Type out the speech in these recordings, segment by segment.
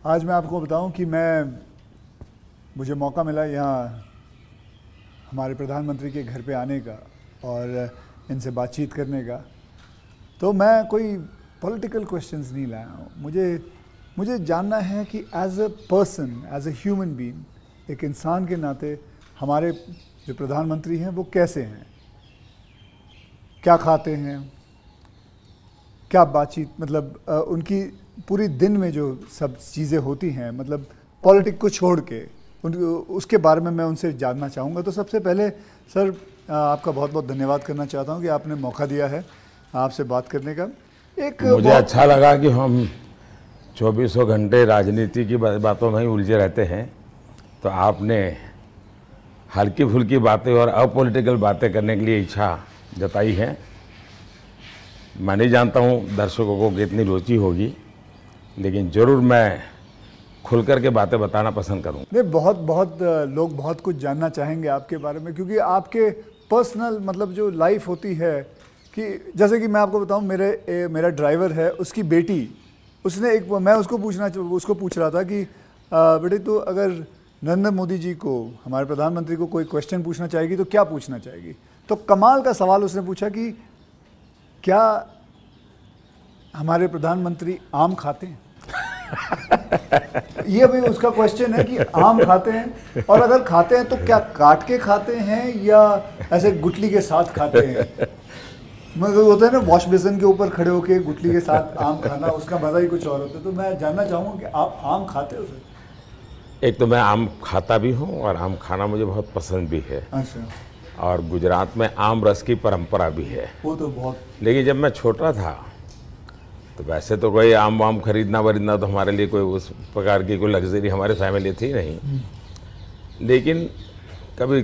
आज मैं आपको बताऊं कि मुझे मौका मिला यहाँ हमारे प्रधानमंत्री के घर पे आने का और इनसे बातचीत करने का। तो मैं कोई पॉलिटिकल क्वेश्चंस नहीं लाया हूँ। मुझे जानना है कि as a person, as a human being, एक इंसान के नाते हमारे जो प्रधानमंत्री हैं वो कैसे हैं, क्या खाते हैं, क्या बातचीत, मतलब उनकी पूरी दिन में जो सब चीज़ें होती हैं, मतलब पॉलिटिक्स को छोड़ के उसके बारे में मैं उनसे जानना चाहूँगा। तो सबसे पहले सर आपका बहुत बहुत धन्यवाद करना चाहता हूँ कि आपने मौका दिया है आपसे बात करने का। मुझे अच्छा लगा कि हम 24 घंटे राजनीति की बातों में ही उलझे रहते हैं, तो आपने हल्की फुल्की बातें और अपॉलिटिकल बातें करने के लिए इच्छा जताई है। मैं नहीं जानता हूँ दर्शकों को कितनी रुचि होगी, लेकिन ज़रूर मैं खुल कर के बातें बताना पसंद करूँगा। नहीं, बहुत लोग बहुत कुछ जानना चाहेंगे आपके बारे में, क्योंकि आपके पर्सनल मतलब जो लाइफ होती है, कि जैसे कि मैं आपको बताऊं, मेरा ड्राइवर है, उसकी बेटी, मैं उसको पूछ रहा था कि बेटे तो अगर नरेंद्र मोदी जी को, हमारे प्रधानमंत्री को कोई क्वेश्चन पूछना चाहेगी तो क्या पूछना चाहेगी? तो कमाल का सवाल उसने पूछा कि क्या हमारे प्रधानमंत्री आम खाते हैं? ये भी उसका क्वेश्चन है कि आम खाते हैं, और अगर खाते हैं तो क्या काट के खाते हैं या ऐसे गुठली के साथ खाते हैं? मतलब होता है ना, वॉश बेसिन के ऊपर खड़े होके गुठली के साथ आम खाना, उसका मजा ही कुछ और होता है। तो मैं जानना चाहूँगा कि आप आम खाते हो सर? एक तो मैं आम खाता भी हूँ और आम खाना मुझे बहुत पसंद भी है। अच्छा। और गुजरात में आम रस की परंपरा भी है। वो तो बहुत। लेकिन जब मैं छोटा था तो वैसे तो कोई आम वाम खरीदना वरीदना तो हमारे लिए कोई उस प्रकार की कोई लग्जरी हमारे फैमिली थी नहीं। लेकिन कभी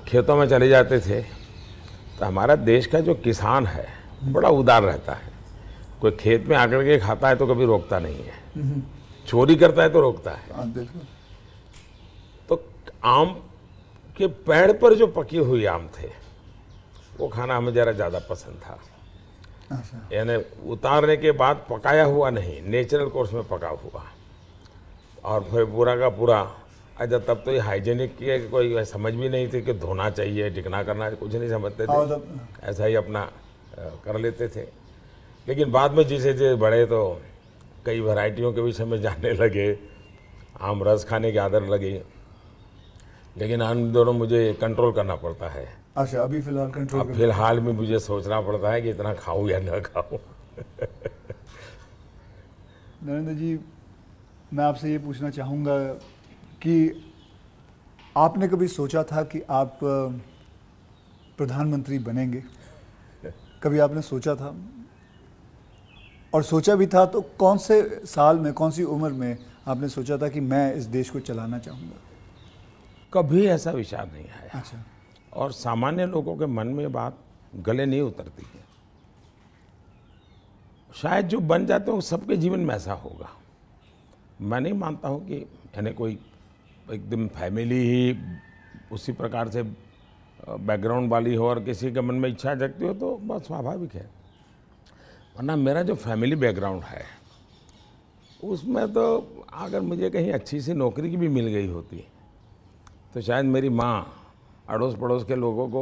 खेतों में चले जाते थे तो हमारा देश का जो किसान है बड़ा उदार रहता है। कोई खेत में आकर के खाता है तो कभी रोकता नहीं है, चोरी करता है तो रोकता है। तो आम के पेड़ पर जो पकी हुई आम थे वो खाना हमें ज़रा ज़्यादा पसंद था। यानी उतारने के बाद पकाया हुआ नहीं, नेचुरल कोर्स में पका हुआ, और फिर पूरा का पूरा। अच्छा, तब तो ये हाइजीनिक की कोई समझ भी नहीं थी कि धोना चाहिए, टिकना करना, कुछ नहीं समझते थे, ऐसा ही अपना कर लेते थे। लेकिन बाद में जैसे जैसे बड़े तो कई वैरायटियों के विषय में जानने लगे, आम रस खाने की आदत लगी। लेकिन इन दोनों मुझे कंट्रोल करना पड़ता है। अच्छा, अभी फिलहाल कंट्रोल? अब फिलहाल में मुझे सोचना पड़ता है कि इतना खाऊं या ना खाऊं। नरेंद्र जी, मैं आपसे ये पूछना चाहूँगा कि आपने कभी सोचा था कि आप प्रधानमंत्री बनेंगे? कभी आपने सोचा था? और सोचा भी था तो कौन से साल में, कौन सी उम्र में आपने सोचा था कि मैं इस देश को चलाना चाहूँगा? कभी ऐसा विचार नहीं आया। अच्छा। और सामान्य लोगों के मन में बात गले नहीं उतरती है। शायद जो बन जाते हो सबके जीवन में ऐसा होगा। मैं नहीं मानता हूँ कि यानी कोई एकदम फैमिली ही उसी प्रकार से बैकग्राउंड वाली हो और किसी के मन में इच्छा जगती हो तो बहुत स्वाभाविक है। वरना मेरा जो फैमिली बैकग्राउंड है उसमें तो अगर मुझे कहीं अच्छी सी नौकरी की भी मिल गई होती तो शायद मेरी माँ अड़ोस पड़ोस के लोगों को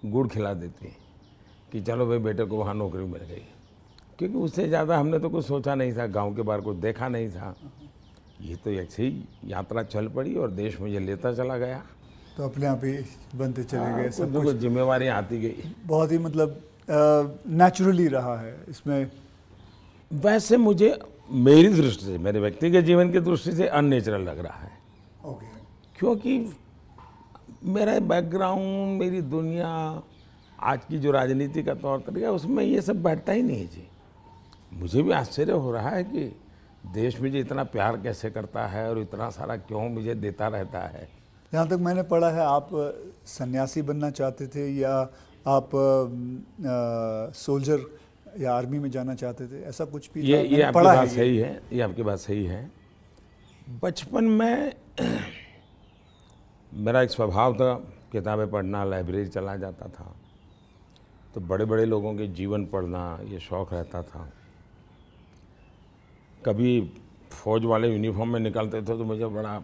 गुड़ खिला देती कि चलो भाई बेटे को वहाँ नौकरी मिल गई, क्योंकि उससे ज़्यादा हमने तो कुछ सोचा नहीं था, गांव के बाहर कुछ देखा नहीं था। ये तो ऐसे ही यात्रा चल पड़ी और देश मुझे लेता चला गया, तो अपने आप ही बनते चले गए, सब कुछ जिम्मेवारी आती गई। बहुत ही मतलब नेचुरली रहा है इसमें। वैसे मुझे मेरी दृष्टि से, मेरे व्यक्तिगत जीवन की दृष्टि से अननेचुरल लग रहा है। ओके। क्योंकि मेरा बैकग्राउंड, मेरी दुनिया, आज की जो राजनीति का तौर तरीका, उसमें ये सब बैठता ही नहीं जी। मुझे भी आश्चर्य हो रहा है कि देश मुझे इतना प्यार कैसे करता है और इतना सारा क्यों मुझे देता रहता है। जहाँ तक मैंने पढ़ा है आप सन्यासी बनना चाहते थे, या आप सोल्जर या आर्मी में जाना चाहते थे, ऐसा कुछ भी था? ये आपकी बात सही है, ये आपकी बात सही है। बचपन में मेरा एक स्वभाव था किताबें पढ़ना, लाइब्रेरी चला जाता था, तो बड़े बड़े लोगों के जीवन पढ़ना ये शौक़ रहता था। कभी फौज वाले यूनिफॉर्म में निकलते थे तो मुझे बड़ा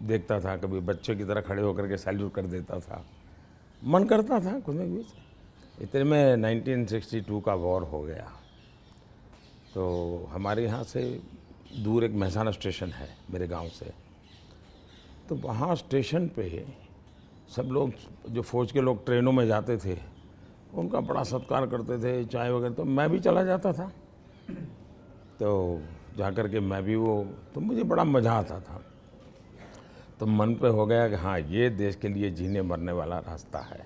देखता था, कभी बच्चे की तरह खड़े होकर के सैल्यूट कर देता था, मन करता था कुछ न कुछ। इतने में 1962 का वॉर हो गया, तो हमारे यहाँ से दूर एक महसाना स्टेशन है मेरे गांव से, तो वहाँ स्टेशन पे सब लोग, जो फौज के लोग ट्रेनों में जाते थे, उनका बड़ा सत्कार करते थे, चाय वगैरह, तो मैं भी चला जाता था। तो जाकर के मैं भी वो, तो मुझे बड़ा मज़ा आता था। तो मन पे हो गया कि हाँ, ये देश के लिए जीने मरने वाला रास्ता है।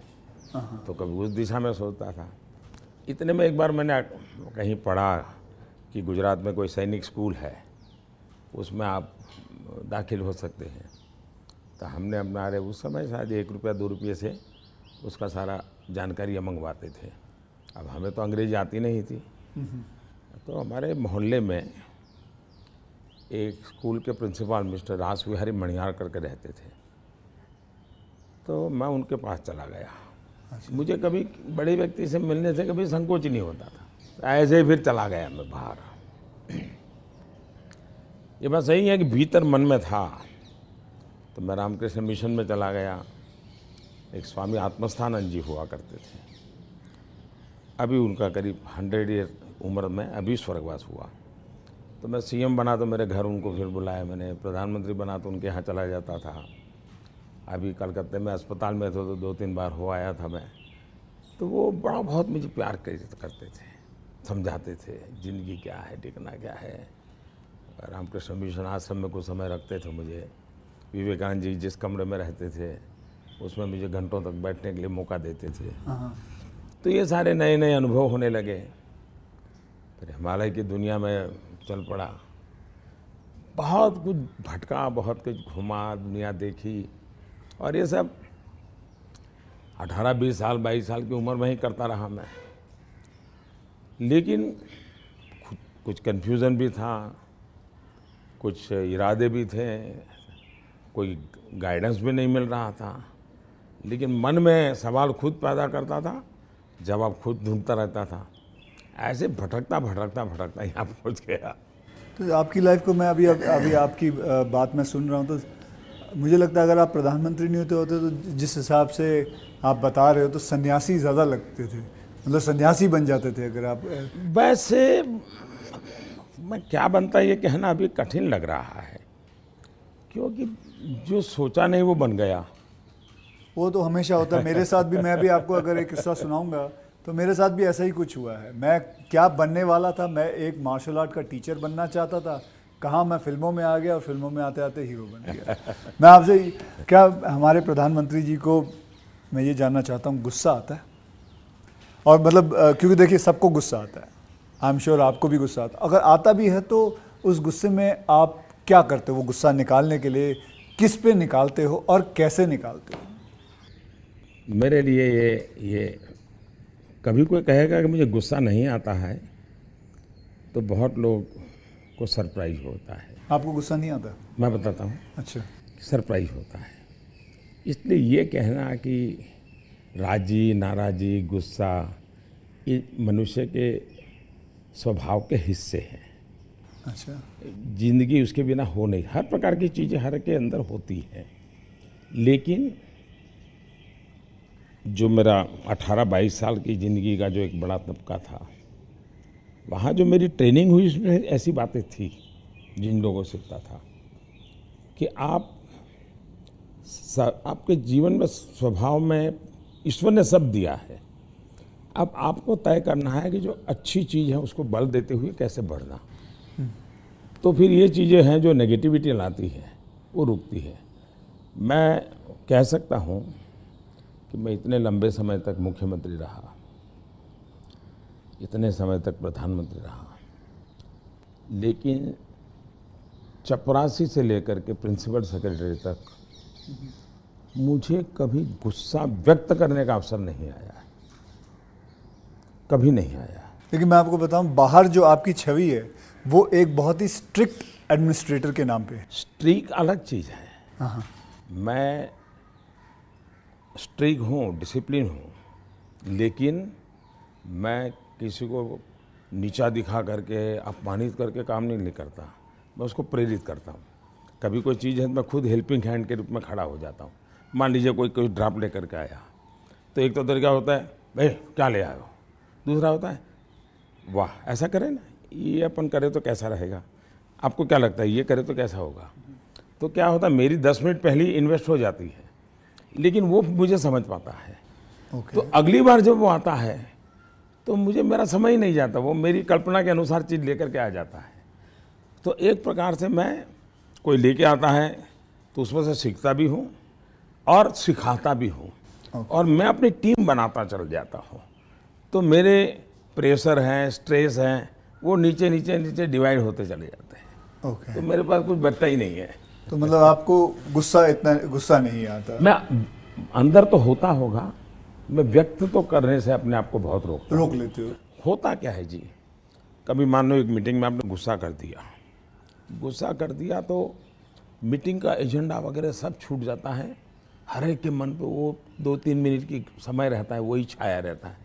तो कभी उस दिशा में सोचता था। इतने में एक बार मैंने कहीं पढ़ा कि गुजरात में कोई सैनिक स्कूल है, उसमें आप दाखिल हो सकते हैं। तो हमने अपना, अरे उस समय शायद 1 रुपया 2 रुपये से उसका सारा जानकारी मंगवाते थे। अब हमें तो अंग्रेजी आती नहीं थी, तो हमारे मोहल्ले में एक स्कूल के प्रिंसिपल मिस्टर रास विहारी मणियार करके रहते थे, तो मैं उनके पास चला गया। मुझे कभी बड़े व्यक्ति से मिलने से कभी संकोच नहीं होता था, तो ऐसे ही फिर चला गया मैं बाहर। ये बात सही है कि भीतर मन में था, तो मैं रामकृष्ण मिशन में चला गया। एक स्वामी आत्मस्थानंद जी हुआ करते थे, अभी उनका करीब 100 ईयर उम्र में अभी स्वर्गवास हुआ। तो मैं सीएम बना तो मेरे घर उनको फिर बुलाया मैंने, प्रधानमंत्री बना तो उनके यहाँ चला जाता था। अभी कलकत्ते में अस्पताल में थे तो 2-3 बार हो आया था मैं। तो वो बड़ा बहुत मुझे प्यार करते थे, समझाते थे ज़िंदगी क्या है, टिकना क्या है। रामकृष्ण मिशन आश्रम में कुछ समय रखते थे मुझे। विवेकानंद जी जिस कमरे में रहते थे उसमें मुझे घंटों तक बैठने के लिए मौका देते थे। तो ये सारे नए नए अनुभव होने लगे। फिर हिमालय की दुनिया में चल पड़ा, बहुत कुछ भटका, बहुत कुछ घुमा, दुनिया देखी, और ये सब 18-20 साल 22 साल की उम्र में ही करता रहा मैं। लेकिन कुछ कन्फ्यूज़न भी था, कुछ इरादे भी थे, कोई गाइडेंस भी नहीं मिल रहा था, लेकिन मन में सवाल खुद पैदा करता था, जवाब खुद ढूंढता रहता था। ऐसे भटकता भटकता भटकता यहाँ पहुँच गया। तो आपकी लाइफ को मैं अभी आपकी बात मैं सुन रहा हूँ, तो मुझे लगता है अगर आप प्रधानमंत्री नहीं होते तो जिस हिसाब से आप बता रहे हो तो सन्यासी ज़्यादा लगते थे, मतलब सन्यासी बन जाते थे अगर आप। वैसे मैं क्या बनता ये कहना अभी कठिन लग रहा है, क्योंकि जो सोचा नहीं वो बन गया। वो तो हमेशा होता है, मेरे साथ भी। मैं भी आपको अगर एक किस्सा सुनाऊंगा तो मेरे साथ भी ऐसा ही कुछ हुआ है। मैं क्या बनने वाला था, मैं एक मार्शल आर्ट का टीचर बनना चाहता था, कहाँ मैं फिल्मों में आ गया और फिल्मों में आते आते हीरो बन गया। मैं आपसे क्या, हमारे प्रधानमंत्री जी को मैं ये जानना चाहता हूँ, गुस्सा आता है? और मतलब क्योंकि देखिए सबको गुस्सा आता है, आई एम श्योर आपको भी गुस्सा आता है। अगर आता भी है तो उस गुस्से में आप क्या करते हो? वो गुस्सा निकालने के लिए किस पे निकालते हो और कैसे निकालते हो? मेरे लिए ये कभी कोई कहेगा कि मुझे गुस्सा नहीं आता है तो बहुत लोग को सरप्राइज होता है। आपको गुस्सा नहीं आता? मैं बताता हूँ। अच्छा। सरप्राइज होता है। इसलिए ये कहना कि राजी नाराजी गुस्सा ये मनुष्य के स्वभाव के हिस्से हैं। अच्छा। जिंदगी उसके बिना हो नहीं, हर प्रकार की चीज़ें हर के अंदर होती हैं। लेकिन जो मेरा 18-22 साल की ज़िंदगी का जो एक बड़ा तबका था, वहाँ जो मेरी ट्रेनिंग हुई उसमें ऐसी बातें थी जिन लोगों से सीखता था कि आपके जीवन में स्वभाव में ईश्वर ने सब दिया है। अब आपको तय करना है कि जो अच्छी चीज़ है उसको बल देते हुए कैसे बढ़ना। तो फिर ये चीज़ें हैं जो नेगेटिविटी लाती है वो रुकती है। मैं कह सकता हूँ कि मैं इतने लंबे समय तक मुख्यमंत्री रहा, इतने समय तक प्रधानमंत्री रहा, लेकिन चपरासी से लेकर के प्रिंसिपल सेक्रेटरी तक मुझे कभी गुस्सा व्यक्त करने का अवसर नहीं आया, कभी नहीं आया। लेकिन मैं आपको बताऊं, बाहर जो आपकी छवि है वो एक बहुत ही स्ट्रिक्ट एडमिनिस्ट्रेटर के नाम पे है। स्ट्रिक्ट अलग चीज़ है। हाँ। मैं स्ट्रिक्ट हूँ, डिसिप्लिन हूँ, लेकिन मैं किसी को नीचा दिखा करके अपमानित करके काम नहीं करता। मैं उसको प्रेरित करता हूँ। कभी कोई चीज़ है तो मैं खुद हेल्पिंग हैंड के रूप में खड़ा हो जाता हूँ। मान लीजिए कोई कोई ड्राफ्ट लेकर के आया, तो एक तो तरीका होता है भाई क्या ले आए हो, दूसरा होता है वाह ऐसा करें ना, ये अपन करें तो कैसा रहेगा, आपको क्या लगता है ये करे तो कैसा होगा। तो क्या होता है मेरी 10 मिनट पहले ही इन्वेस्ट हो जाती है, लेकिन वो मुझे समझ पाता है। तो अगली बार जब वो आता है तो मुझे मेरा समय ही नहीं जाता, वो मेरी कल्पना के अनुसार चीज़ लेकर के आ जाता है। तो एक प्रकार से मैं कोई लेके आता है तो उसमें से सीखता भी हूँ और सिखाता भी हूँ, और मैं अपनी टीम बनाता चल जाता हूँ। तो मेरे प्रेशर हैं, स्ट्रेस हैं, वो नीचे नीचे नीचे डिवाइड होते चले जाते हैं। तो मेरे पास कुछ बचता ही नहीं है। तो मतलब आपको इतना गुस्सा नहीं आता? मैं अंदर तो होता होगा, मैं व्यक्त तो करने से अपने आप को बहुत रोक लेते हो। होता क्या है जी, कभी मान लो एक मीटिंग में आपने गुस्सा कर दिया तो मीटिंग का एजेंडा वगैरह सब छूट जाता है। हर एक के मन पे वो 2-3 मिनट की समय रहता है, वही छाया रहता है,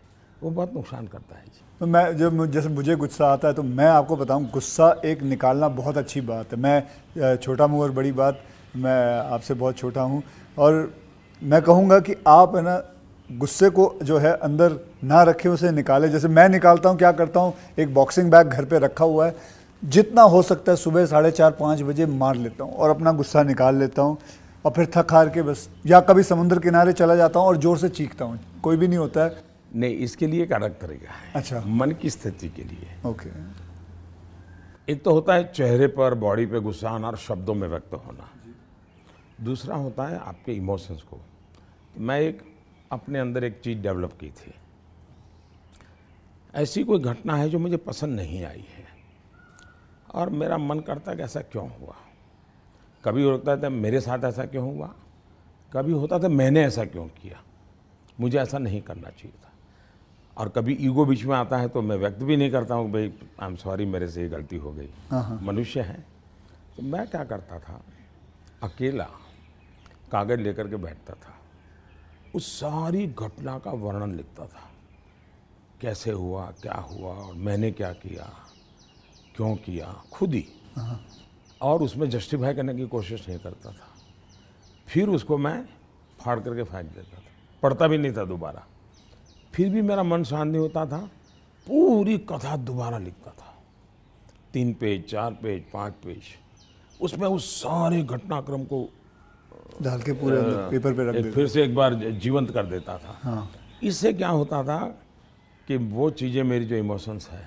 वो बहुत नुकसान करता है जी। तो मैं जैसे मुझे गुस्सा आता है तो मैं आपको बताऊं, गुस्सा एक निकालना बहुत अच्छी बात है। मैं छोटा मुँह और बड़ी बात, मैं आपसे बहुत छोटा हूं, और मैं कहूँगा कि आप है ना गुस्से को जो है अंदर ना रखें, उसे निकालें। जैसे मैं निकालता हूँ, क्या करता हूँ, एक बॉक्सिंग बैग घर पे रखा हुआ है, जितना हो सकता है सुबह 4:30-5 बजे मार लेता हूँ और अपना गुस्सा निकाल लेता हूँ, और फिर थक हार के बस, या कभी समुद्र किनारे चला जाता हूँ और जोर से चीखता हूँ, कोई भी नहीं होता है। नहीं, इसके लिए एक अलग तरीका है। अच्छा। मन की स्थिति के लिए। ओके। एक तो होता है चेहरे पर, बॉडी पे गुस्सा आना और शब्दों में व्यक्त होना। दूसरा होता है आपके इमोशंस को। मैं अपने अंदर एक चीज़ डेवलप की थी, ऐसी कोई घटना है जो मुझे पसंद नहीं आई है और मेरा मन करता है कि ऐसा क्यों हुआ। कभी होता था मेरे साथ ऐसा क्यों हुआ, कभी होता था मैंने ऐसा क्यों किया, मुझे ऐसा नहीं करना चाहिए था। और कभी ईगो बीच में आता है तो मैं व्यक्त भी नहीं करता हूँ भाई आई एम सॉरी, मेरे से ये गलती हो गई, मनुष्य है। तो मैं क्या करता था, अकेला कागज़ लेकर के बैठता था, उस सारी घटना का वर्णन लिखता था, कैसे हुआ, क्या हुआ और मैंने क्या किया, क्यों किया, खुद ही। और उसमें जस्टिफाई करने की कोशिश नहीं करता था। फिर उसको मैं फाड़ करके फेंक देता था, पढ़ता भी नहीं था दोबारा। फिर भी मेरा मन शांत नहीं होता था, पूरी कथा दोबारा लिखता था, 3 पेज, 4 पेज, 5 पेज, उसमें उस सारे घटनाक्रम को डाल के पूरे पेपर पे रख देता, फिर से एक बार जीवंत कर देता था। हाँ। इससे क्या होता था कि वो चीज़ें, मेरी जो इमोशंस है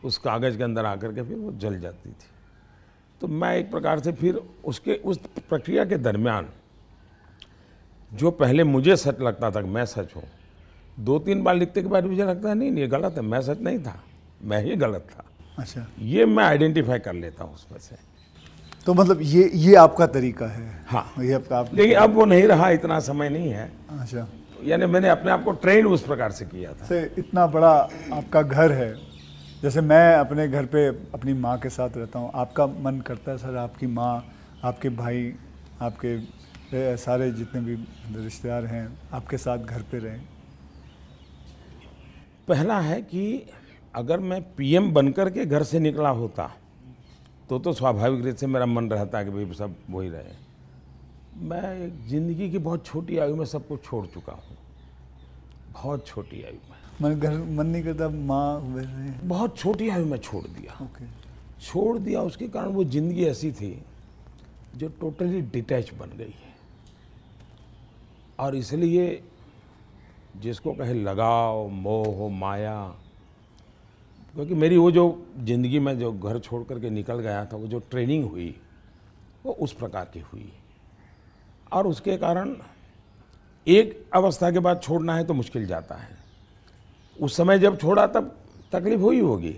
उस कागज़ के अंदर आकर के फिर वो जल जाती थी। तो मैं एक प्रकार से फिर उस प्रक्रिया के दरमियान जो पहले मुझे सच लगता था कि मैं सच हूँ, 2-3 बार लिखते के बाद मुझे लगता है नहीं ये गलत है, मैं सच नहीं था, मैं ही गलत था। अच्छा। ये मैं आइडेंटिफाई कर लेता हूँ उसमें से। तो मतलब ये आपका तरीका है? हाँ। ये आप लेकिन अब वो नहीं रहा, इतना समय नहीं है। अच्छा। यानी मैंने अपने आप को ट्रेन उस प्रकार से किया था। से इतना बड़ा आपका घर है, जैसे मैं अपने घर पे अपनी माँ के साथ रहता हूँ, आपका मन करता है सर आपकी माँ, आपके भाई, आपके सारे जितने भी रिश्तेदार हैं आपके साथ घर पे रहें? पहला है कि अगर मैं पीएम बनकर के घर से निकला होता तो स्वाभाविक रूप से मेरा मन रहता है कि भाई सब वही रहे। मैं एक ज़िंदगी की बहुत छोटी आयु में सब कुछ छोड़ चुका हूँ, बहुत छोटी आयु में। मन नहीं करता माँ? बहुत छोटी आयु में छोड़ दिया। ओके। छोड़ दिया, उसके कारण वो ज़िंदगी ऐसी थी जो टोटली डिटैच बन गई है। और इसलिए जिसको कहे लगाव, मोह, माया, क्योंकि मेरी वो जो ज़िंदगी में जो घर छोड़ करके निकल गया था, वो जो ट्रेनिंग हुई वो उस प्रकार की हुई, और उसके कारण एक अवस्था के बाद छोड़ना है तो मुश्किल जाता है। उस समय जब छोड़ा तब तकलीफ हुई होगी,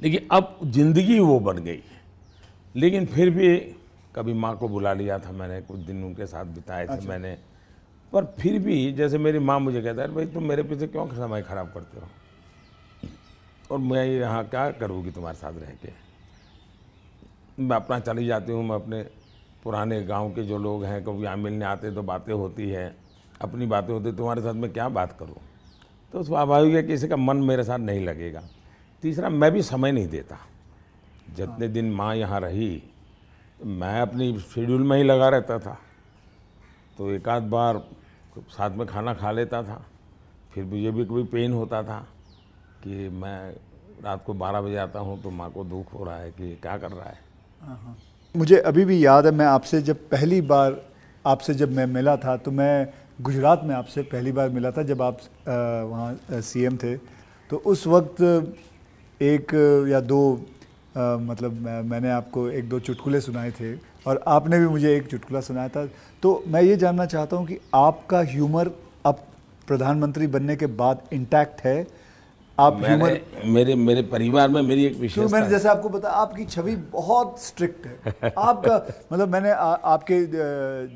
लेकिन अब ज़िंदगी वो बन गई। लेकिन फिर भी कभी माँ को बुला लिया था मैंने, कुछ दिन उनके साथ बिताए थे। अच्छा। मैंने, पर फिर भी जैसे मेरी माँ मुझे कहता है भाई तुम मेरे पीछे क्यों समय खराब करते हो, और मैं यहाँ क्या करूँगी तुम्हारे साथ रह के। मैं अपना चली जाती हूँ, मैं अपने पुराने गांव के जो लोग हैं कभी यहाँ मिलने आते तो बातें होती है, अपनी बातें होती, तुम्हारे साथ मैं क्या बात करूँ। तो स्वाभाविक है किसी का मन मेरे साथ नहीं लगेगा। तीसरा, मैं भी समय नहीं देता, जितने दिन माँ यहाँ रही तो मैं अपनी शेड्यूल में ही लगा रहता था, तो एक आध बार साथ में खाना खा लेता था। फिर मुझे भी कभी पेन होता था कि मैं रात को 12 बजे आता हूँ तो माँ को दुख हो रहा है कि क्या कर रहा है। मुझे अभी भी याद है, मैं आपसे जब पहली बार आपसे जब मैं मिला था तो मैं गुजरात में आपसे पहली बार मिला था जब आप वहाँ सीएम थे। तो उस वक्त एक या दो मतलब मैंने आपको एक दो चुटकुले सुनाए थे और आपने भी मुझे एक चुटकुला सुनाया था। तो मैं ये जानना चाहता हूँ कि आपका ह्यूमर अब प्रधानमंत्री बनने के बाद इंटैक्ट है? आप ह्यूमर मेरे परिवार में मेरी एक विशेषता मैंने है। जैसे आपको बताया आपकी छवि बहुत स्ट्रिक्ट है। आपका मतलब मैंने आपके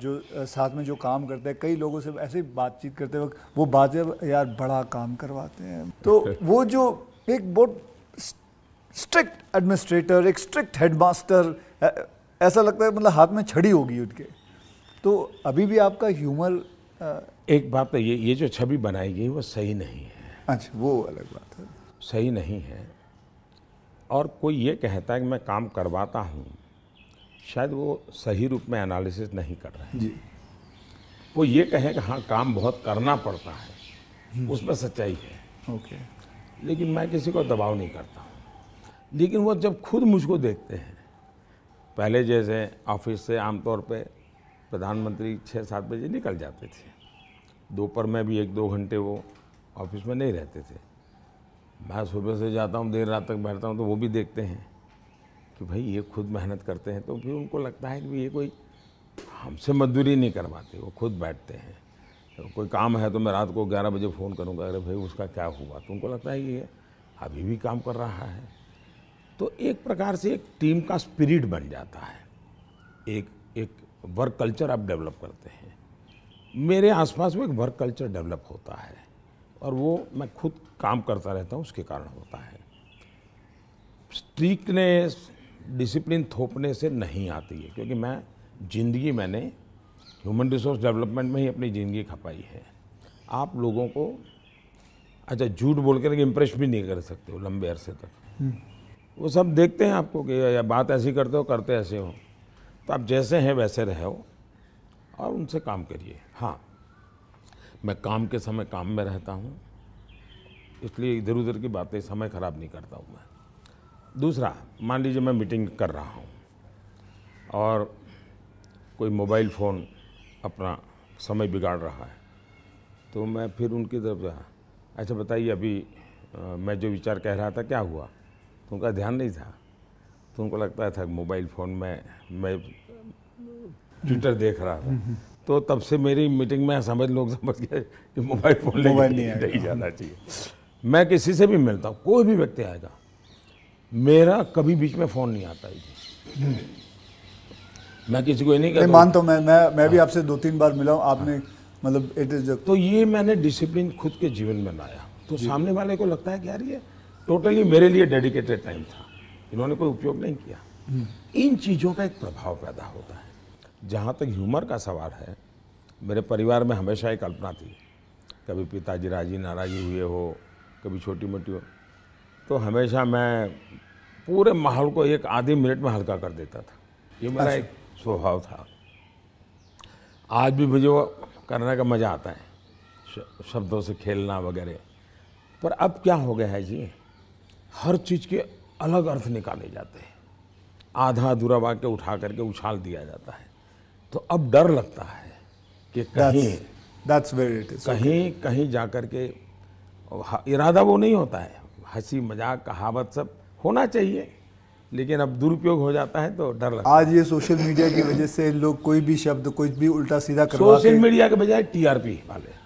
जो साथ में जो काम करते हैं कई लोगों से ऐसे ही बातचीत करते वक्त वो बातें यार बड़ा काम करवाते हैं, तो वो जो एक बहुत स्ट्रिक्ट एडमिनिस्ट्रेटर, एक स्ट्रिक्ट हेडमास्टर, ऐसा लगता है मतलब हाथ में छड़ी होगी उनके। तो अभी भी आपका ह्यूमर एक बात तो ये जो छवि बनाई गई वो सही नहीं है। अच्छा, वो अलग बात है। सही नहीं है। और कोई ये कहता है कि मैं काम करवाता हूँ, शायद वो सही रूप में एनालिसिस नहीं कर रहा है जी। वो ये कहे कि हाँ काम बहुत करना पड़ता है, उसमें सच्चाई है। ओके। लेकिन मैं किसी को दबाव नहीं करता हूँ। लेकिन वो जब खुद मुझको देखते हैं, पहले जैसे ऑफिस से आमतौर पे प्रधानमंत्री 6-7 बजे निकल जाते थे, दोपहर में भी 1-2 घंटे वो ऑफिस में नहीं रहते थे। मैं सुबह से जाता हूँ, देर रात तक बैठता हूँ, तो वो भी देखते हैं कि भाई ये खुद मेहनत करते हैं। तो फिर उनको लगता है कि ये कोई हमसे मजदूरी नहीं करवाते, वो खुद बैठते हैं। तो कोई काम है तो मैं रात को 11 बजे फ़ोन करूँगा, अरे भाई उसका क्या हुआ, तो उनको लगता है ये अभी भी काम कर रहा है। तो एक प्रकार से एक टीम का स्पिरिट बन जाता है, एक वर्क कल्चर आप डेवलप करते हैं। मेरे आसपास में एक वर्क कल्चर डेवलप होता है और वो मैं खुद काम करता रहता हूँ, उसके कारण होता है। स्ट्रिक्टनेस, डिसिप्लिन थोपने से नहीं आती है, क्योंकि मैंने ह्यूमन रिसोर्स डेवलपमेंट में ही अपनी ज़िंदगी खपाई है। आप लोगों को अच्छा झूठ बोल कर इम्प्रेस भी नहीं कर सकते हो लंबे अरसे तक। वो सब देखते हैं आपको कि या बात ऐसी करते हो, करते ऐसे हो। तो आप जैसे हैं वैसे रहो और उनसे काम करिए। हाँ, मैं काम के समय काम में रहता हूँ, इसलिए इधर उधर की बातें समय ख़राब नहीं करता हूँ मैं। दूसरा, मान लीजिए मैं मीटिंग कर रहा हूँ और कोई मोबाइल फ़ोन अपना समय बिगाड़ रहा है, तो मैं फिर उनकी तरफ जा, अच्छा बताइए अभी मैं जो विचार कह रहा था क्या हुआ, तो उनका ध्यान नहीं था। तो उनको लगता था मोबाइल फ़ोन में मैं ट्विटर देख रहा था। तो तब से मेरी मीटिंग में लोग समझ गए कि मोबाइल फ़ोन लेके नहीं जाना चाहिए। मैं किसी से भी मिलता हूँ, कोई भी व्यक्ति आएगा, मेरा कभी बीच में फ़ोन नहीं आता है जी। मैं किसी को नहीं कहता। मानता हूँ, मैं भी आपसे 2-3 बार मिला हूँ, आपने मतलब इट इज। तो ये मैंने डिसिप्लिन खुद के जीवन में लाया, तो सामने वाले को लगता है कि यार ये टोटली मेरे लिए डेडिकेटेड टाइम था, इन्होंने कोई उपयोग नहीं किया। इन चीज़ों का एक प्रभाव पैदा होता है। जहाँ तक ह्यूमर का सवाल है, मेरे परिवार में हमेशा एक कल्पना थी, कभी पिताजी राजी नाराज़ी हुए हो, कभी छोटी मोटी हो, तो हमेशा मैं पूरे माहौल को एक आधे मिनट में हल्का कर देता था। ये मेरा एक स्वभाव था। आज भी मुझे वो करने का मज़ा आता है, शब्दों से खेलना वगैरह। पर अब क्या हो गया है जी, हर चीज़ के अलग अर्थ निकाले जाते हैं, आधा अधूरा वाक्य उठा करके उछाल दिया जाता है। तो अब डर लगता है कि कहीं जा कर के इरादा वो नहीं होता है, हंसी मजाक कहावत सब होना चाहिए, लेकिन अब दुरुपयोग हो जाता है तो डर लगता है। आज ये सोशल मीडिया की वजह से लोग कोई भी शब्द कुछ भी उल्टा सीधा करवा सोशल मीडिया के बजाय टीआरपी वाले,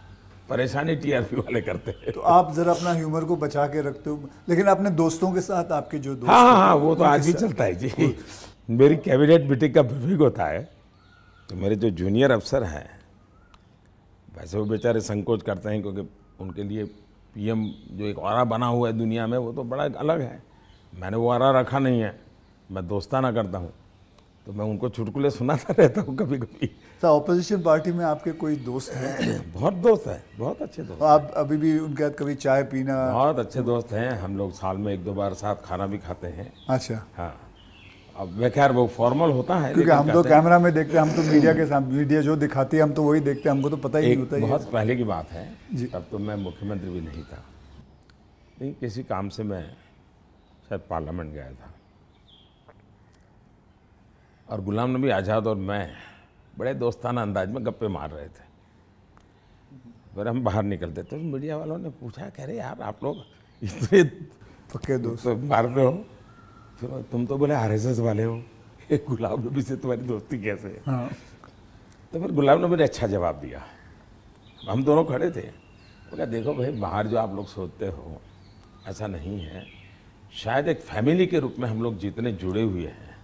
परेशानी टीआरपी वाले करते हैं। तो आप जरा अपना ह्यूमर को बचा के रखते हो, लेकिन अपने दोस्तों के साथ आपके जो दोस्त हाँ, वो तो आज भी चलता है जी। मेरी कैबिनेट मीटिंग का विवेक होता है, तो मेरे जो जूनियर अफसर हैं, वैसे वो बेचारे संकोच करते हैं, क्योंकि उनके लिए पीएम जो एक ऑरा बना हुआ है दुनिया में, वो तो बड़ा अलग है। मैंने वो ऑरा रखा नहीं है, मैं दोस्ताना करता हूँ, तो मैं उनको चुटकुले सुनाता रहता हूँ कभी कभी। तो ऑपोजिशन पार्टी में आपके कोई दोस्त हैं? बहुत दोस्त हैं, बहुत अच्छे दोस्त। आप अभी भी उनके साथ कभी चाय पीना? बहुत अच्छे दोस्त हैं, हम लोग साल में 1-2 बार साथ खाना भी खाते हैं। अच्छा। हाँ, अब मैं खैर वो फॉर्मल होता है, क्योंकि लेकिन हम तो कहते हैं- कैमरा में देखते हैं, हम तो मीडिया के सामने, मीडिया जो दिखाती है हम तो वही देखते हैं, हमको तो पता ही नहीं एक होता ये। बहुत पहले की बात है, जी। तब तो मैं मुख्यमंत्री भी नहीं था, नहीं किसी काम से मैं शायद पार्लियामेंट गया था, और गुलाम नबी आज़ाद और मैं बड़े दोस्ताना अंदाज में गप्पे मार रहे थे। फिर हम बाहर निकलते तो मीडिया वालों ने पूछा, कह रहे यार आप लोग इतने पक्के दोस्त। तो मारते हो, फिर तुम तो बोले आरएसएस वाले हो, ये गुलाम नबी से तुम्हारी दोस्ती कैसे है? हाँ। तो फिर गुलाम नबी ने अच्छा जवाब दिया। हम दोनों खड़े थे, वो कहा देखो भाई, बाहर जो आप लोग सोचते हो ऐसा नहीं है, शायद एक फैमिली के रूप में हम लोग जितने जुड़े हुए हैं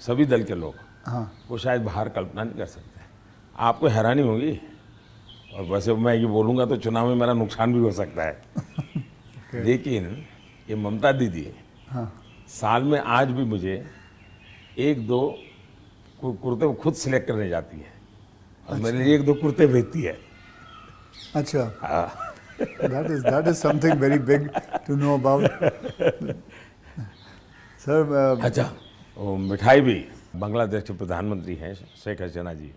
सभी दल के लोग, हाँ। वो शायद बाहर कल्पना नहीं कर सकते। आपको हैरानी होगी, और वैसे मैं ये बोलूँगा तो चुनाव में मेरा नुकसान भी हो सकता है लेकिन ये ममता दीदी हाँ। साल में आज भी मुझे 1-2 कुर्ते वो खुद सिलेक्ट करने जाती है, और मेरे लिए 1-2 कुर्ते भेजती है। अच्छा। हाँ। that is something very big to know about. Sir अच्छा, वो मिठाई भी, बांग्लादेश के प्रधानमंत्री हैं शेख हसीना जी,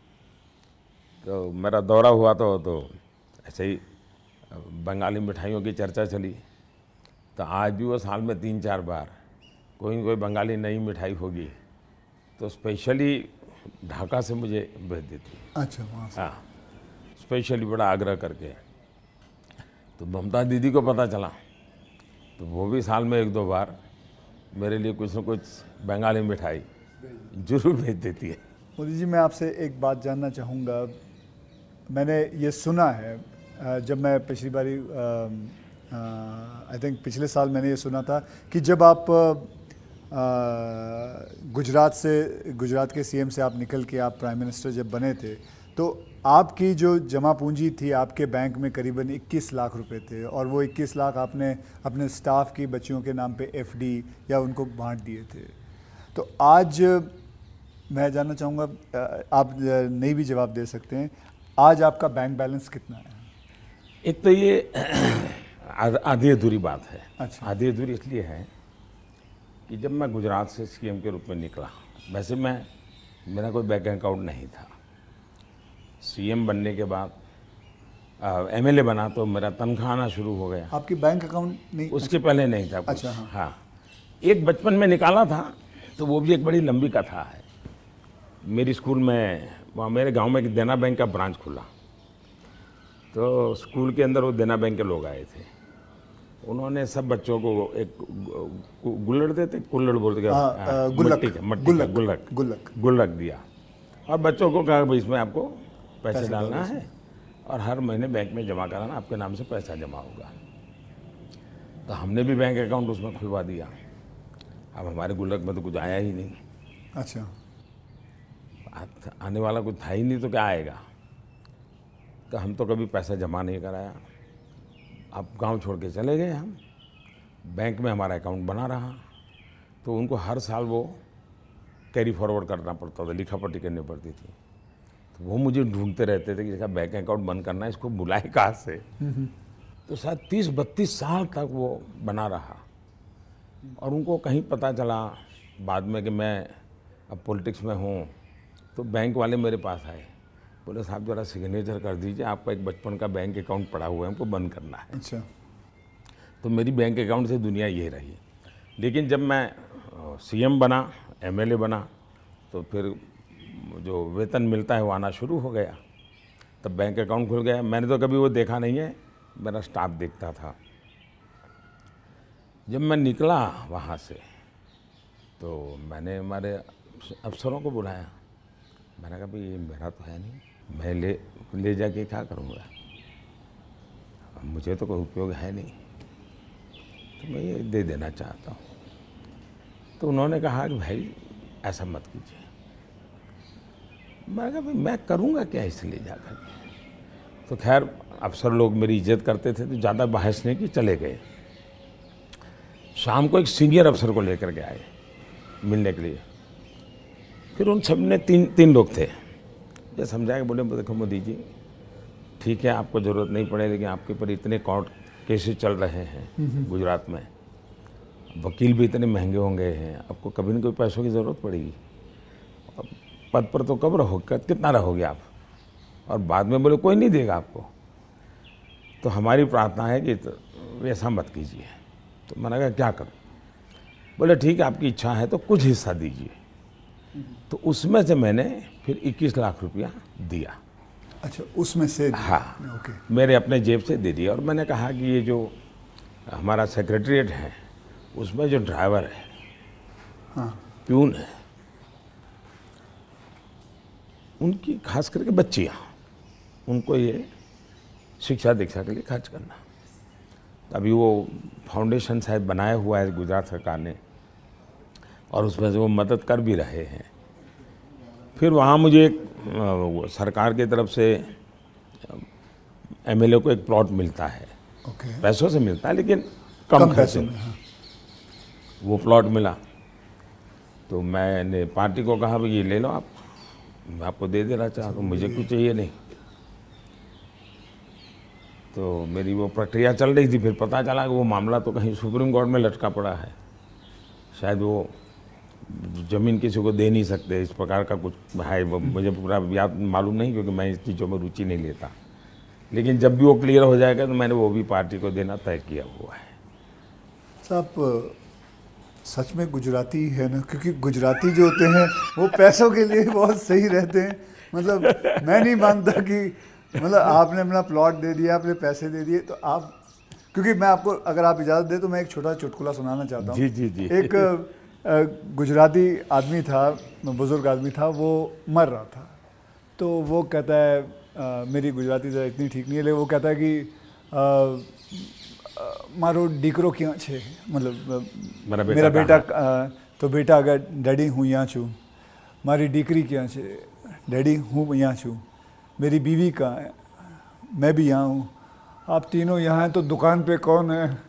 तो मेरा दौरा हुआ तो ऐसे ही बंगाली मिठाइयों की चर्चा चली, तो आज भी वो साल में 3-4 बार कोई न कोई बंगाली नई मिठाई होगी तो स्पेशली ढाका से मुझे भेज देती है। अच्छा, वहाँ से। हाँ, स्पेशली बड़ा आग्रह करके। तो ममता दीदी को पता चला तो वो भी साल में 1-2 बार मेरे लिए कुछ न कुछ बंगाली मिठाई जरूर भेज देती है। मोदी जी, मैं आपसे एक बात जानना चाहूँगा। मैंने ये सुना है, जब मैं पिछली बारी आई थिंक पिछले साल मैंने ये सुना था कि जब आप गुजरात के सीएम से आप निकल के आप प्राइम मिनिस्टर जब बने थे, तो आपकी जो जमा पूंजी थी आपके बैंक में करीबन 21 लाख रुपए थे, और वो 21 लाख आपने अपने स्टाफ की बच्चियों के नाम पे एफडी या उनको बांट दिए थे। तो आज मैं जानना चाहूँगा, आप नहीं भी जवाब दे सकते हैं, आज आपका बैंक बैलेंस कितना है? एक तो ये आधी अधूरी बात है। अच्छा। आधी अधूरी इसलिए है कि जब मैं गुजरात से सीएम के रूप में निकला, वैसे मेरा कोई बैंक अकाउंट नहीं था। सीएम बनने के बाद एमएलए बना तो मेरा तनख्वाह आना शुरू हो गया। आपकी बैंक अकाउंट नहीं? उसके पहले नहीं था कुछ। अच्छा, हाँ। हाँ, एक बचपन में निकाला था, तो वो भी एक बड़ी लंबी कथा है। मेरी स्कूल में, वहाँ मेरे गांव में एक देना बैंक का ब्रांच खुला, तो स्कूल के अंदर वो देना बैंक के लोग आए थे। उन्होंने सब बच्चों को एक गुल्लड़ देते, कुल्लड़ बोलते, गुल्लक दिया, और बच्चों को कहा भाई इसमें आपको पैसे डालना है और हर महीने बैंक में जमा कराना, आपके नाम से पैसा जमा होगा। तो हमने भी बैंक अकाउंट उसमें खुलवा दिया। अब हमारे गुल्लक में तो कुछ आया ही नहीं। अच्छा। आने वाला कुछ था ही नहीं, तो क्या आएगा? तो हम तो कभी पैसा जमा नहीं कराया। अब गांव छोड़ के चले गए हम, बैंक में हमारा अकाउंट बना रहा, तो उनको हर साल वो कैरी फॉरवर्ड करना पड़ता था, लिखा पट्टी करनी पड़ती थी। तो वो मुझे ढूंढते रहते थे कि इसका बैंक अकाउंट बंद करना है, इसको बुलाए कहाँ से। तो शायद 30-32 साल तक वो बना रहा, और उनको कहीं पता चला बाद में कि मैं अब पॉलिटिक्स में हूँ, तो बैंक वाले मेरे पास आए, बोले साहब जरा सिग्नेचर कर दीजिए, आपका एक बचपन का बैंक अकाउंट पड़ा हुआ है, हमको बंद करना है। अच्छा। तो मेरी बैंक अकाउंट से दुनिया ये रही। लेकिन जब मैं सीएम बना, एमएलए बना, तो फिर जो वेतन मिलता है वो आना शुरू हो गया, तब बैंक अकाउंट खुल गया। मैंने तो कभी वो देखा नहीं है, मेरा स्टाफ देखता था। जब मैं निकला वहाँ से, तो मैंने हमारे अफसरों को बुलाया, मैंने कहा भाई ये मेरा तो है नहीं, मैं ले जाके क्या करूँगा, मुझे तो कोई उपयोग है नहीं, तो मैं ये दे देना चाहता हूँ। तो उन्होंने कहा कि भाई ऐसा मत कीजिए। मैंने कहा भाई मैं करूँगा क्या इसलिए जा कर के। तो खैर अफसर लोग मेरी इज्जत करते थे, तो ज़्यादा बहस नहीं की, चले गए। शाम को एक सीनियर अफसर को लेकर के आए मिलने के लिए। फिर उन सब ने तीन लोग थे, ये समझाया, बोले देखो मोदी जी ठीक है आपको ज़रूरत नहीं पड़े, लेकिन आपके ऊपर इतने कोर्ट केसेस चल रहे हैं गुजरात में, वकील भी इतने महंगे होंगे हैं, आपको कभी न कभी पैसों की ज़रूरत पड़ेगी। और पद पर तो कब रहोगे, कितना रहोगे आप? और बाद में बोले कोई नहीं देगा आपको। तो हमारी प्रार्थना है कि ऐसा मत कीजिए। तो मैंने कहा क्या करूं? बोले ठीक है, आपकी इच्छा है तो कुछ हिस्सा दीजिए। तो उसमें से मैंने फिर 21 लाख रुपया दिया। अच्छा, उसमें से दिया? हाँ, ओके। मेरे अपने जेब से दे दिया। और मैंने कहा कि ये जो हमारा सेक्रेटरीट है उसमें जो ड्राइवर है, हाँ, प्यून है, उनकी खास करके बच्चियाँ, उनको ये शिक्षा दीक्षा के लिए खर्च करना। अभी वो फाउंडेशन शायद बनाया हुआ है गुजरात सरकार ने, और उसमें से वो मदद कर भी रहे हैं। फिर वहाँ मुझे एक सरकार की तरफ से एमएलए को एक प्लॉट मिलता है। ओके। पैसों से मिलता है लेकिन कम पैसों खर्चे। में, हाँ। वो प्लॉट मिला तो मैंने पार्टी को कहा भाई ये ले लो आप, मैं आपको दे देना चाहता हूँ, मुझे कुछ चाहिए नहीं। तो मेरी वो प्रक्रिया चल रही थी। फिर पता चला कि वो मामला तो कहीं सुप्रीम कोर्ट में लटका पड़ा है, शायद वो ज़मीन किसी को दे नहीं सकते, इस प्रकार का कुछ है। वो मुझे पूरा याद मालूम नहीं क्योंकि मैं इस चीज़ों में रुचि नहीं लेता। लेकिन जब भी वो क्लियर हो जाएगा तो मैंने वो भी पार्टी को देना तय किया हुआ है। साहब सच में गुजराती है ना, क्योंकि गुजराती जो होते हैं वो पैसों के लिए बहुत सही रहते हैं। मतलब मैं नहीं मानता कि मतलब आपने अपना प्लॉट दे दिया, आपने पैसे दे दिए, तो आप, क्योंकि मैं आपको अगर आप इजाज़त दें तो मैं एक छोटा चुटकुला सुनाना चाहता हूँ। जी जी जी। एक गुजराती आदमी था, बुज़ुर्ग आदमी था, वो मर रहा था। तो वो कहता है मेरी गुजराती ज़रा इतनी ठीक नहीं है, लेकिन वो कहता है कि मारो दीकरो क्यों छे, मतलब मेरा बेटा तो बेटा अगर डैडी हूँ यहाँ छू, मारी दीकरी क्या छे, डैडी हूँ यहाँ छू, मेरी बीवी कहाँ है, मैं भी यहाँ हूँ, आप तीनों यहाँ हैं तो दुकान पे कौन है?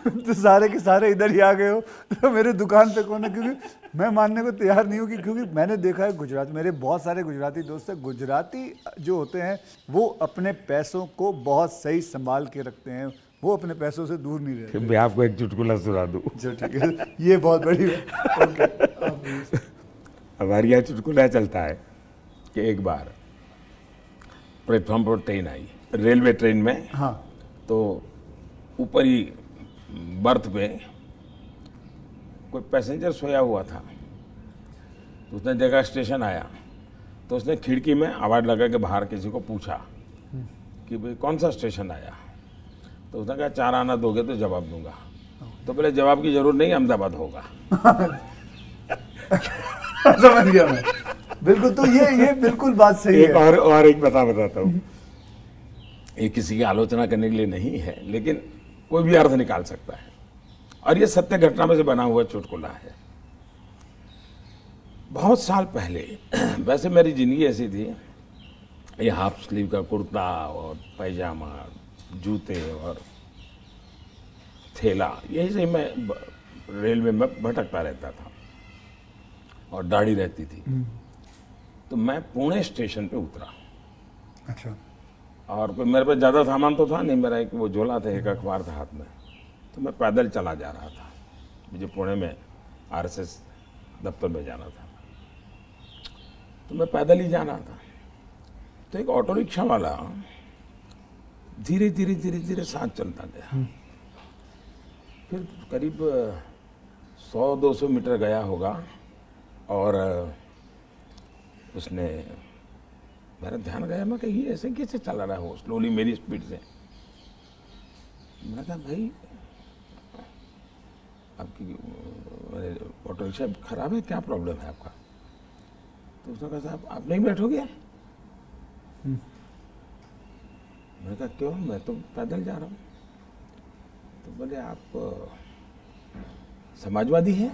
तो सारे के सारे इधर ही आ गए हो, तो मेरे दुकान पे कौन है? क्योंकि मैं मानने को तैयार नहीं हूँ कि, क्योंकि मैंने देखा है गुजरात, मेरे बहुत सारे गुजराती दोस्त हैं, गुजराती जो होते हैं वो अपने पैसों को बहुत सही संभाल के रखते हैं, वो अपने पैसों से दूर नहीं रहते। मैं आपको एक चुटकुला सुना दूँ। जो ठीक है, ये बहुत बड़ी बात। ओके। हमारे यहाँ चुटकुला चलता है कि एक बार प्लेटफॉर्म पर ट्रेन आई, रेलवे ट्रेन में। हाँ। तो ऊपर ही बर्थ पे कोई पैसेंजर सोया हुआ था। तो उसने देखा स्टेशन आया, तो उसने खिड़की में आवाज़ लगा के बाहर किसी को पूछा कि भाई कौन सा स्टेशन आया। तो उसने कहा 4 आना दोगे तो जवाब दूंगा। तो बोले जवाब की जरूरत नहीं, अहमदाबाद होगा। समझ गया मैं, बिल्कुल। तो ये बिल्कुल बात सही एक है। और एक बताता हूँ। ये किसी की आलोचना करने के लिए नहीं है, लेकिन कोई भी अर्थ निकाल सकता है, और ये सत्य घटना में से बना हुआ चुटकुला है। बहुत साल पहले, वैसे मेरी जिंदगी ऐसी थी, ये हाफ स्लीव का कुर्ता और पैजामा, जूते और थैला, यही से मैं रेलवे में भटकता रहता था, और दाढ़ी रहती थी। तो मैं पुणे स्टेशन पे उतरा। अच्छा। और कोई मेरे पास ज़्यादा सामान तो था नहीं, मेरा एक वो झोला था, एक अखबार था हाथ में। तो मैं पैदल चला जा रहा था, मुझे पुणे में आरएसएस दफ्तर में जाना था। तो मैं पैदल ही जा रहा था। तो एक ऑटो रिक्शा वाला धीरे धीरे धीरे धीरे साथ चलता गया। फिर करीब 100-200 मीटर गया होगा, और उसने, मेरा ध्यान गया, मैं कहीं ऐसे कैसे चला रहा हो स्लोली मेरी स्पीड से। मैंने कहा भाई आपकी ऑटो रिक्शा खराब है, क्या प्रॉब्लम है आपका? तो उसने कहा साहब आप नहीं बैठोगे? मैंने कहा क्यों, मैं तो पैदल जा रहा हूँ। तो बोले आप समाजवादी हैं?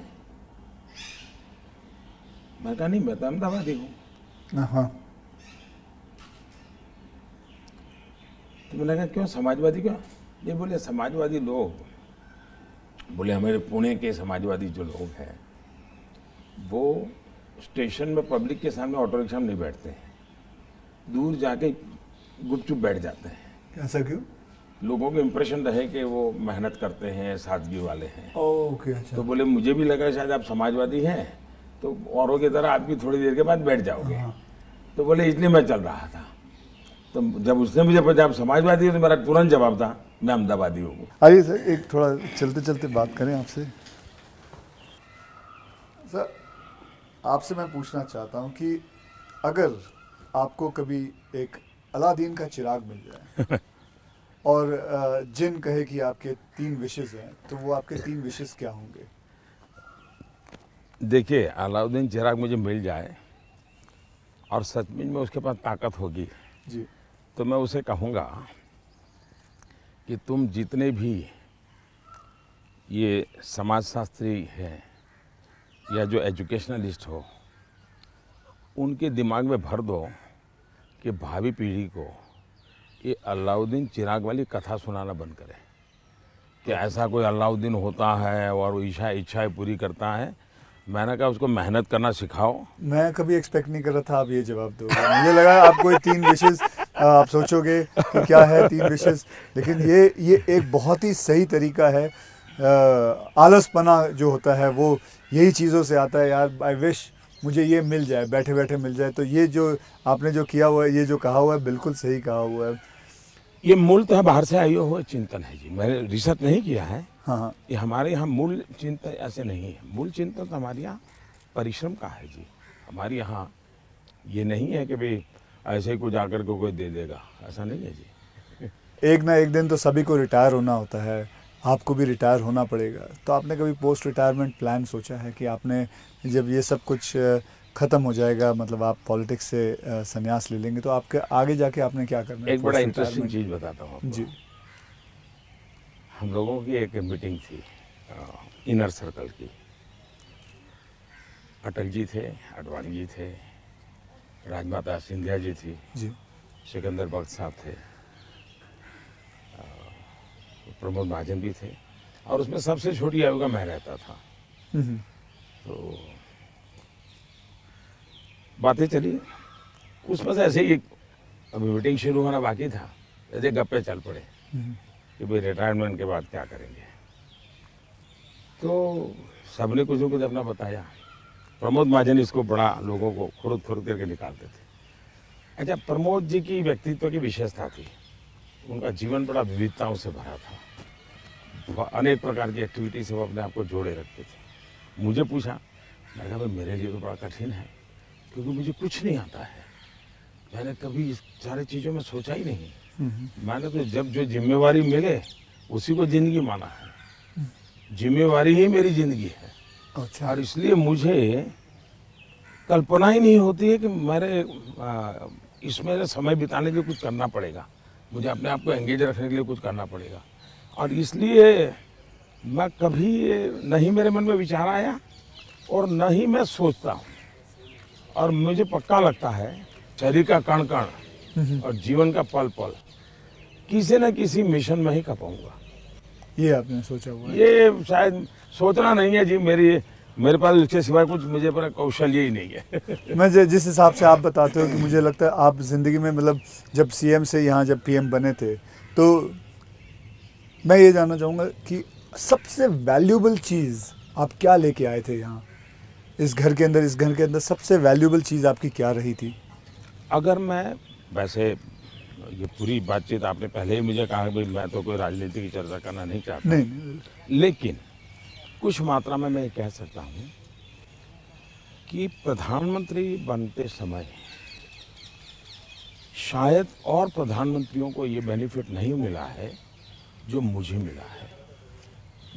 मैं कहा नहीं, मैं तो अहमदाबादी हूँ। हाँ। तो मैंने कहा क्यों समाजवादी क्यों? ये बोले समाजवादी लोग, बोले हमारे पुणे के समाजवादी जो लोग हैं वो स्टेशन में पब्लिक के सामने ऑटो रिक्शा में नहीं बैठते हैं, दूर जाके गुपचुप बैठ जाते हैं। ऐसा क्यों? लोगों को इम्प्रेशन रहे कि वो मेहनत करते हैं, सादगी वाले हैं। ओके, अच्छा। तो बोले मुझे भी लगा शायद आप समाजवादी हैं, तो औरों की तरह आप भी थोड़ी देर के बाद बैठ जाओगे। तो बोले इसलिए मैं चल रहा था। तो जब उसने मुझे पूछा आप समाजवादी हो, तो मेरा तुरंत जवाब था मैं अहमदाबादी हूँ। आइए सर, एक थोड़ा चलते चलते बात करें आपसे। सर, आपसे मैं पूछना चाहता हूँ कि अगर आपको कभी एक अलादीन का चिराग मिल जाए और जिन कहे कि आपके 3 विशेस हैं, तो वो आपके 3 विशेस क्या होंगे? देखिए, अलाउद्दीन चिराग मुझे मिल जाए और सचमुच में उसके पास ताकत होगी, जी। तो मैं उसे कहूँगा कि तुम जितने भी ये समाजशास्त्री हैं या जो एजुकेशनलिस्ट हो, उनके दिमाग में भर दो कि भावी पीढ़ी को ये अलाउद्दीन चिराग वाली कथा सुनाना बंद करें कि ऐसा कोई अलाउद्दीन होता है और वो इच्छाएं पूरी करता है। मैंने कहा उसको मेहनत करना सिखाओ। मैं कभी एक्सपेक्ट नहीं कर रहा था आप ये जवाब दोगे। मुझे लगा आप कोई 3 विशेस आप सोचोगे कि क्या है 3 विशेस, लेकिन ये एक बहुत ही सही तरीका है। आलसपना जो होता है वो यही चीज़ों से आता है। यार, आई विश मुझे ये मिल जाए, बैठे बैठे मिल जाए। तो ये जो आपने जो किया हुआ है, ये जो कहा हुआ है, बिल्कुल सही कहा हुआ है। ये मूलतः बाहर से आया हुआ चिंतन है जी, मैंने रिसर्च नहीं किया है। हाँ हाँ, ये हमारे यहाँ मूल चिंतन ऐसे नहीं है। मूल चिंतन तो हमारे यहाँ परिश्रम का है जी। हमारे यहाँ ये नहीं है कि भाई ऐसे ही कुछ आकर के कोई दे देगा, ऐसा नहीं है जी। एक ना एक दिन तो सभी को रिटायर होना होता है, आपको भी रिटायर होना पड़ेगा। तो आपने कभी पोस्ट रिटायरमेंट प्लान सोचा है कि आपने जब ये सब कुछ ख़त्म हो जाएगा, मतलब आप पॉलिटिक्स से संन्यास ले लेंगे, तो आपके आगे जाके आपने क्या करना है? एक बड़ा पोस्ट इंटरेस्टिंग रिटायरमेंट। चीज़ बताता हूँ आपको। जी। हम लोगों की एक मीटिंग थी इनर सर्कल की। अटल जी थे, आडवाणी जी थे, राजमाता सिंधिया जी थी, जी। सिकंदर बख्त साहब थे, प्रमोद महाजन भी थे, और उसमें सबसे छोटी आयु का मैं रहता था। तो बातें चली, उसमें से ऐसे ही अभी मीटिंग शुरू होना बाकी था, ऐसे गप्पे चल पड़े कि भाई रिटायरमेंट के बाद क्या करेंगे। तो सबने कुछ न कुछ अपना बताया। प्रमोद महाजन इसको बड़ा लोगों को खुद करके निकालते थे। अच्छा, प्रमोद जी की व्यक्तित्व की विशेषता थी, उनका जीवन बड़ा विविधताओं से भरा था। अनेक प्रकार की एक्टिविटी से वो अपने आप को जोड़े रखते थे। मुझे पूछा, मैंने कहा भाई मेरे लिए तो बड़ा कठिन है, क्योंकि मुझे कुछ नहीं आता है। मैंने कभी इस सारी चीज़ों में सोचा ही नहीं। मैंने तो जब जो जिम्मेवारी मिले उसी को जिंदगी माना है। जिम्मेवारी ही मेरी जिंदगी है। अच्छा। और इसलिए मुझे कल्पना ही नहीं होती है कि इसमें समय बिताने के लिए कुछ करना पड़ेगा, मुझे अपने आप को एंगेज रखने के लिए कुछ करना पड़ेगा। और इसलिए मैं कभी नहीं मेरे मन में विचार आया और न ही मैं सोचता हूँ। और मुझे पक्का लगता है शरीर का कण कण और जीवन का पल पल किसी न किसी मिशन में ही खपाऊंगा। ये आपने सोचा हुआ है? ये शायद सोचना नहीं है जी, मेरे पास इसके सिवाय कुछ मुझे पर कौशल्य ही नहीं है। मैं जिस हिसाब से आप बताते हो कि मुझे लगता है आप ज़िंदगी में, मतलब जब सीएम से यहाँ जब पीएम बने थे, तो मैं ये जानना चाहूँगा कि सबसे वैल्यूबल चीज़ आप क्या लेके आए थे यहाँ इस घर के अंदर? इस घर के अंदर सबसे वैल्यूबल चीज़ आपकी क्या रही थी? अगर मैं, वैसे ये पूरी बातचीत आपने पहले ही मुझे कहा कि मैं तो कोई राजनीति की चर्चा करना नहीं चाहता, नहीं। लेकिन कुछ मात्रा में मैं ये कह सकता हूँ कि प्रधानमंत्री बनते समय शायद और प्रधानमंत्रियों को ये बेनिफिट नहीं मिला है जो मुझे मिला है।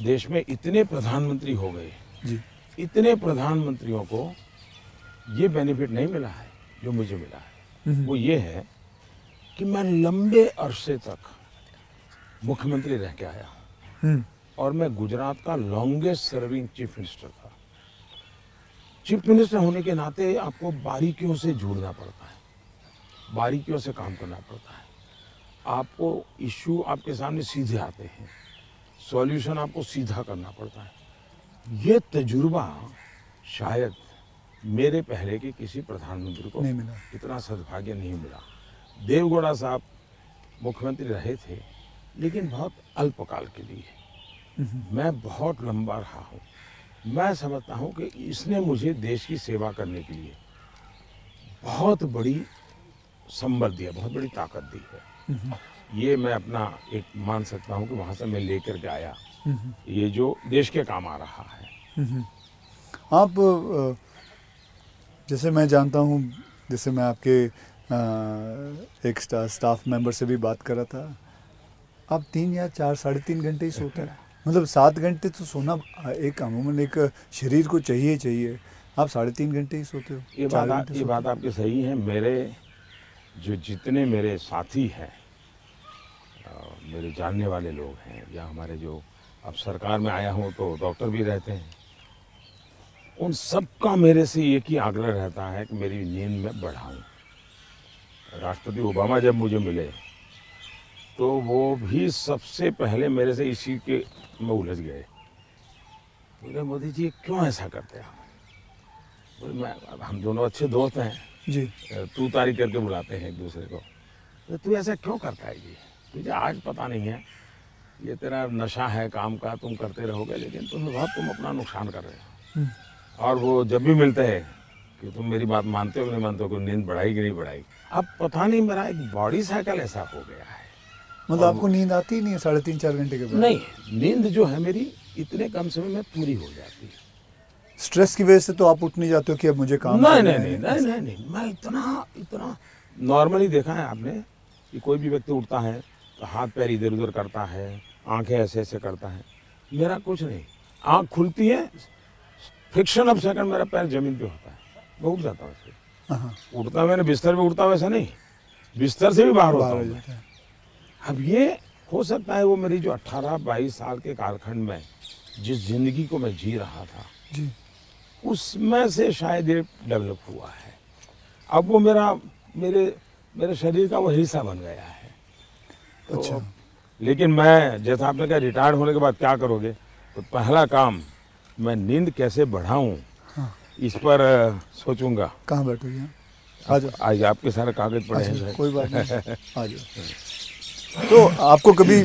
देश में इतने प्रधानमंत्री हो गए जी। इतने प्रधानमंत्रियों को ये बेनिफिट नहीं मिला है जो मुझे मिला है। वो ये है कि मैं लंबे अरसे तक मुख्यमंत्री रह के आया हूँ और मैं गुजरात का लॉन्गेस्ट सर्विंग चीफ मिनिस्टर था। चीफ मिनिस्टर होने के नाते आपको बारीकियों से जुड़ना पड़ता है, बारीकियों से काम करना पड़ता है। आपको इश्यू आपके सामने सीधे आते हैं, सॉल्यूशन आपको सीधा करना पड़ता है। ये तजुर्बा शायद मेरे पहले के किसी प्रधानमंत्री को नहीं मिला। इतना सद्भाग्य नहीं मिला। देवगौड़ा साहब मुख्यमंत्री रहे थे, लेकिन बहुत अल्पकाल के लिए। मैं बहुत लंबा रहा हूँ। मैं समझता हूँ कि इसने मुझे देश की सेवा करने के लिए बहुत बड़ी संबल दिया, बहुत बड़ी ताकत दी है। ये मैं अपना एक मान सकता हूँ कि वहाँ से मैं लेकर के आया, ये जो देश के काम आ रहा है। आप जैसे मैं जानता हूँ, जैसे मैं आपके एक स्टाफ मेंबर से भी बात कर रहा था, आप 3 या 4 साढ़े 3 घंटे ही सोते हैं। मतलब 7 घंटे तो सोना एक अमूमन एक शरीर को चाहिए चाहिए, आप 3.5 घंटे ही सोते हो, 4 घंटे ये सोते बात आपकी सही है। मेरे जो जितने मेरे साथी हैं, मेरे जानने वाले लोग हैं, या हमारे जो अब सरकार में आया हूँ तो डॉक्टर भी रहते हैं, उन सबका मेरे से एक ही आग्रह रहता है कि मेरी नींद में बढ़ाऊं। राष्ट्रपति ओबामा जब मुझे मिले तो वो भी सबसे पहले मेरे से इसी के में उलझ गए। बोले मोदी जी क्यों ऐसा करते हैं आप? बोले मैं, हम दोनों अच्छे दोस्त हैं जी। तू तारी करके बुलाते हैं एक दूसरे को। तो तू ऐसा क्यों करता है जी? तुझे आज पता नहीं है, ये तेरा नशा है काम का, तुम करते रहोगे लेकिन तुम अपना नुकसान कर रहे हो। और वो जब भी मिलते हैं कि तुम मेरी बात मानते हो कि नहीं मानते हो, कि नींद बढ़ाई कि नहीं बढ़ाई। अब पता नहीं मेरा एक बॉडी साइकिल ऐसा हो गया है। मतलब आपको नींद आती ही नहीं है 3.5-4 घंटे के बाद? नहीं, नींद जो है मेरी इतने कम समय में पूरी हो जाती है। स्ट्रेस की वजह से तो आप उठ नहीं जाते हो कि अब मुझे काम करना है? नहीं, मैं इतना नॉर्मली देखा है आपने कि कोई भी व्यक्ति उठता है तो हाथ पैर इधर उधर करता है, आंखें ऐसे ऐसे करता है। मेरा कुछ नहीं, आंख खुलती है, फ्रिक्शन ऑफ सेकंड मेरा पैर जमीन पे होता है, मैं उठ जाता हूँ उससे। उठता मैंने बिस्तर पे उठता वैसा नहीं, बिस्तर से भी बाहर होता हूँ मैं। अब ये हो सकता है वो मेरी जो 18-22 साल के कालखंड में जिस जिंदगी को मैं जी रहा था जी, उसमें से शायद ये डेवलप हुआ है। अब वो मेरे शरीर का वो हिस्सा बन गया है। तो अच्छा। लेकिन मैं, जैसा आपने कहा रिटायर्ड होने के बाद क्या करोगे, तो पहला काम मैं नींद कैसे बढ़ाऊं, हाँ। इस पर सोचूंगा। कहाँ बैठोगे? आ जाओ। आज आपके सारे कागज पड़े हैं। कोई बात नहीं, आ जाओ। तो आपको कभी,